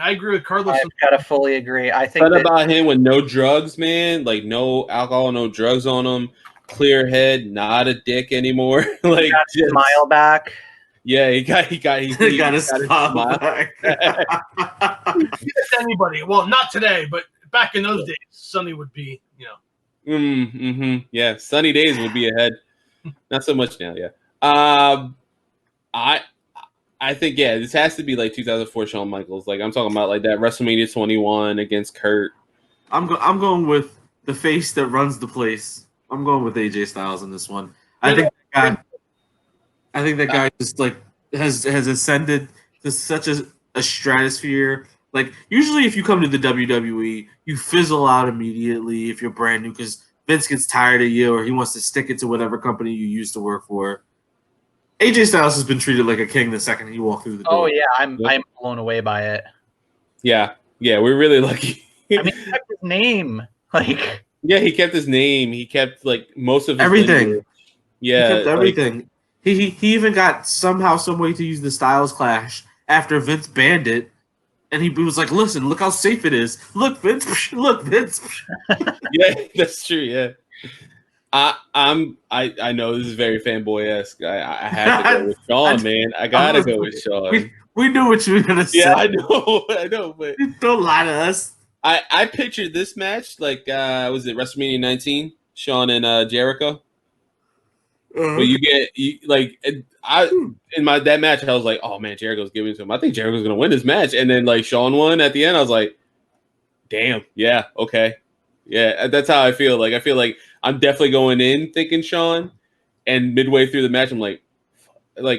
agree with Carlos. I've got to fully agree. I think about him with no drugs, man. Like no alcohol, no drugs on him. Clear head, not a dick anymore. Like got his smile back. Yeah, he got his smile back. Anybody? Well, not today, but back in those days, Sonny would be, Yeah, sunny days would be ahead. Not so much now. Yeah. I think this has to be like 2004 Shawn Michaels. Like I'm talking about like that WrestleMania 21 against Kurt. I'm going with the face that runs the place. I'm going with AJ Styles in this one. I think that guy just like has ascended to such a stratosphere. Like usually if you come to the WWE, you fizzle out immediately if you're brand new because Vince gets tired of you or he wants to stick it to whatever company you used to work for. AJ Styles has been treated like a king the second he walked through the door. Oh yeah, I'm blown away by it. Yeah, we're really lucky. I mean, check his name. Like Yeah, he kept his name. He kept like most of his Everything. lineage. Yeah, he kept everything. He even got somehow, some way to use the Styles Clash after Vince banned it, and he was like, "Listen, look how safe it is. Look, Vince. Look, Vince." Yeah, that's true. Yeah, I know this is very fanboy-esque. I have to go with Sean, man. I gotta go with Sean. We knew what you were gonna say. Yeah, I know, but don't lie to us. I pictured this match like was it WrestleMania 19, Sean and Jericho. But you get in that match, I was like, oh man, Jericho's giving it to him. I think Jericho's gonna win this match, and then like Sean won at the end. I was like, damn, yeah, okay, yeah, that's how I feel. Like I feel like I'm definitely going in thinking Sean, and midway through the match, I'm like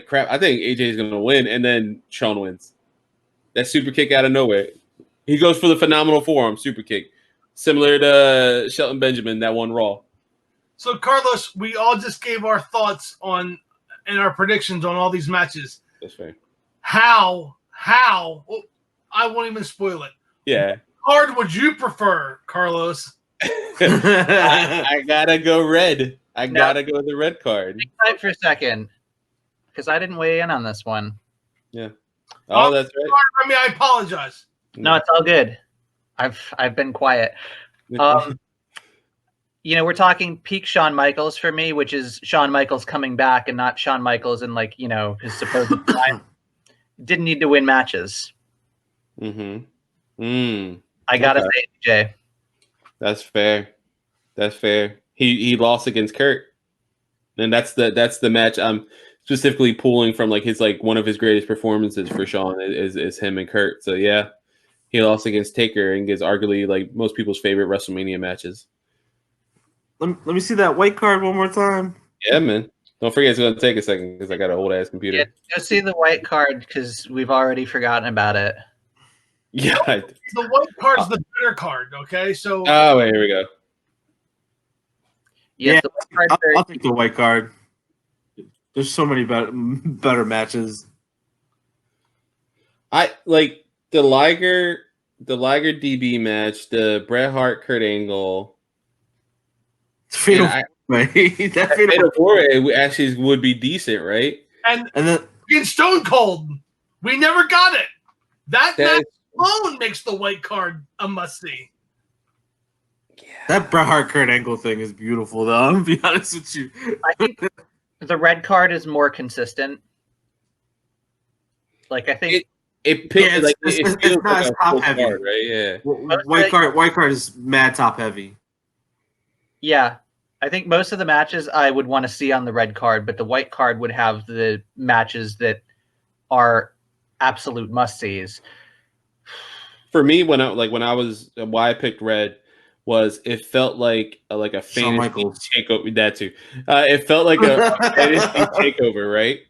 crap. I think AJ is gonna win, and then Sean wins. That super kick out of nowhere. He goes for the phenomenal forearm super kick, similar to Shelton Benjamin that won Raw. So, Carlos, we all just gave our thoughts on and our predictions on all these matches. That's fair. How? Well, I won't even spoil it. Yeah. What card would you prefer, Carlos? I gotta go red. I gotta go the red card. Wait for a second, because I didn't weigh in on this one. Yeah. Oh, that's right. I mean, I apologize. No, it's all good. I've been quiet. We're talking peak Shawn Michaels for me, which is Shawn Michaels coming back and not Shawn Michaels in his supposed time. Didn't need to win matches. Mm-hmm. I gotta say, Jay. That's fair. That's fair. He lost against Kurt, and that's the match I'm specifically pulling from. Like his one of his greatest performances for Shawn is him and Kurt. So yeah, he lost against Taker and gets arguably like most people's favorite WrestleMania matches. Let me see that white card one more time. Yeah, man. Don't forget it's going to take a second because I got an old ass computer. Yeah, go see the white card because we've already forgotten about it. Yeah. The white card's the better card, okay? So. Oh, wait, here we go. Yes, yeah, I'll take the white card. There's so many better matches. I like the Liger DB match, the Bret Hart Kurt Angle. Fatal four-way actually would be decent, right? And then in Stone Cold, we never got it. That match alone makes the white card a must-see. Yeah. That Bret Hart Kurt Angle thing is beautiful, though. I'm gonna be honest with you. I think the red card is more consistent. Like I think it's not as top heavy, card, right? Yeah. White card is mad top heavy. Yeah, I think most of the matches I would want to see on the red card, but the white card would have the matches that are absolute must-sees. For me, why I picked red was it felt like a fantasy takeover. That too, it felt like a fantasy takeover, right?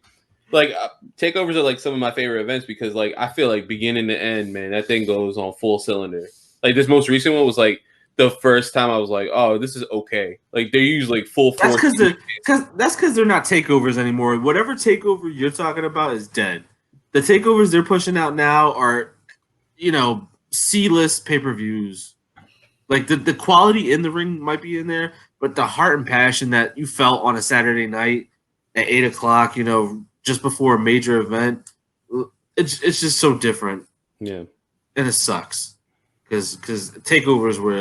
Like takeovers are like some of my favorite events because I feel like beginning to end, man, that thing goes on full cylinder. Like this most recent one was like. The first time I was like, "Oh, this is okay." Like they use full force. That's because they're not takeovers anymore. Whatever takeover you're talking about is dead. The takeovers they're pushing out now are, C-list pay-per-views. Like the quality in the ring might be in there, but the heart and passion that you felt on a Saturday night at 8:00, just before a major event, it's just so different. Yeah, and it sucks. Because takeovers were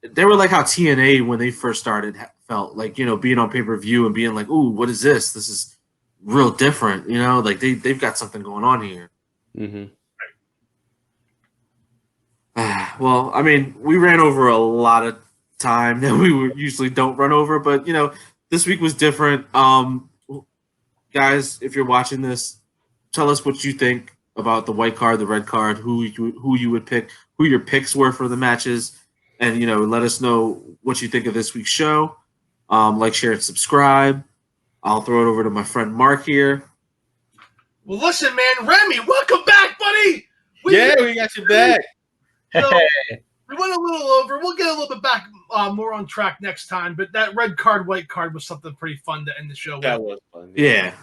they were like how TNA when they first started felt like being on pay-per-view and being like, ooh, what is this? This is real different, like they've got something going on here. Mm-hmm. Well, I mean, we ran over a lot of time that we usually don't run over, but this week was different. Guys, if you're watching this, tell us what you think about the white card, the red card, who you would pick, who your picks were for the matches, and let us know what you think of this week's show. Like, share, and subscribe. I'll throw it over to my friend Mark here. Well, listen, man, Remy, welcome back, buddy. We got you back. So, we went a little over. We'll get a little bit back more on track next time. But that red card, white card was something pretty fun to end the show with. That was fun. Yeah.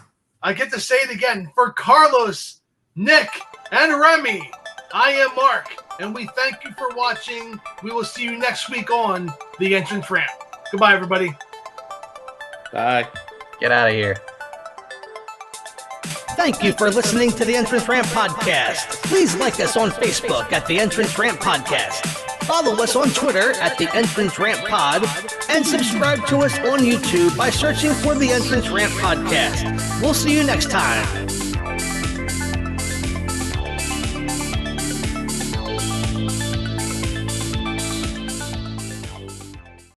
I get to say it again for Carlos, Nick, and Remy. I am Mark. And we thank you for watching. We will see you next week on The Entrance Ramp. Goodbye, everybody. Bye. Get out of here. Thank you for listening to the Entrance Ramp Podcast. Please like us on Facebook at the Entrance Ramp Podcast. Follow us on Twitter at the Entrance Ramp Pod, and subscribe to us on YouTube by searching for the Entrance Ramp Podcast. We'll see you next time.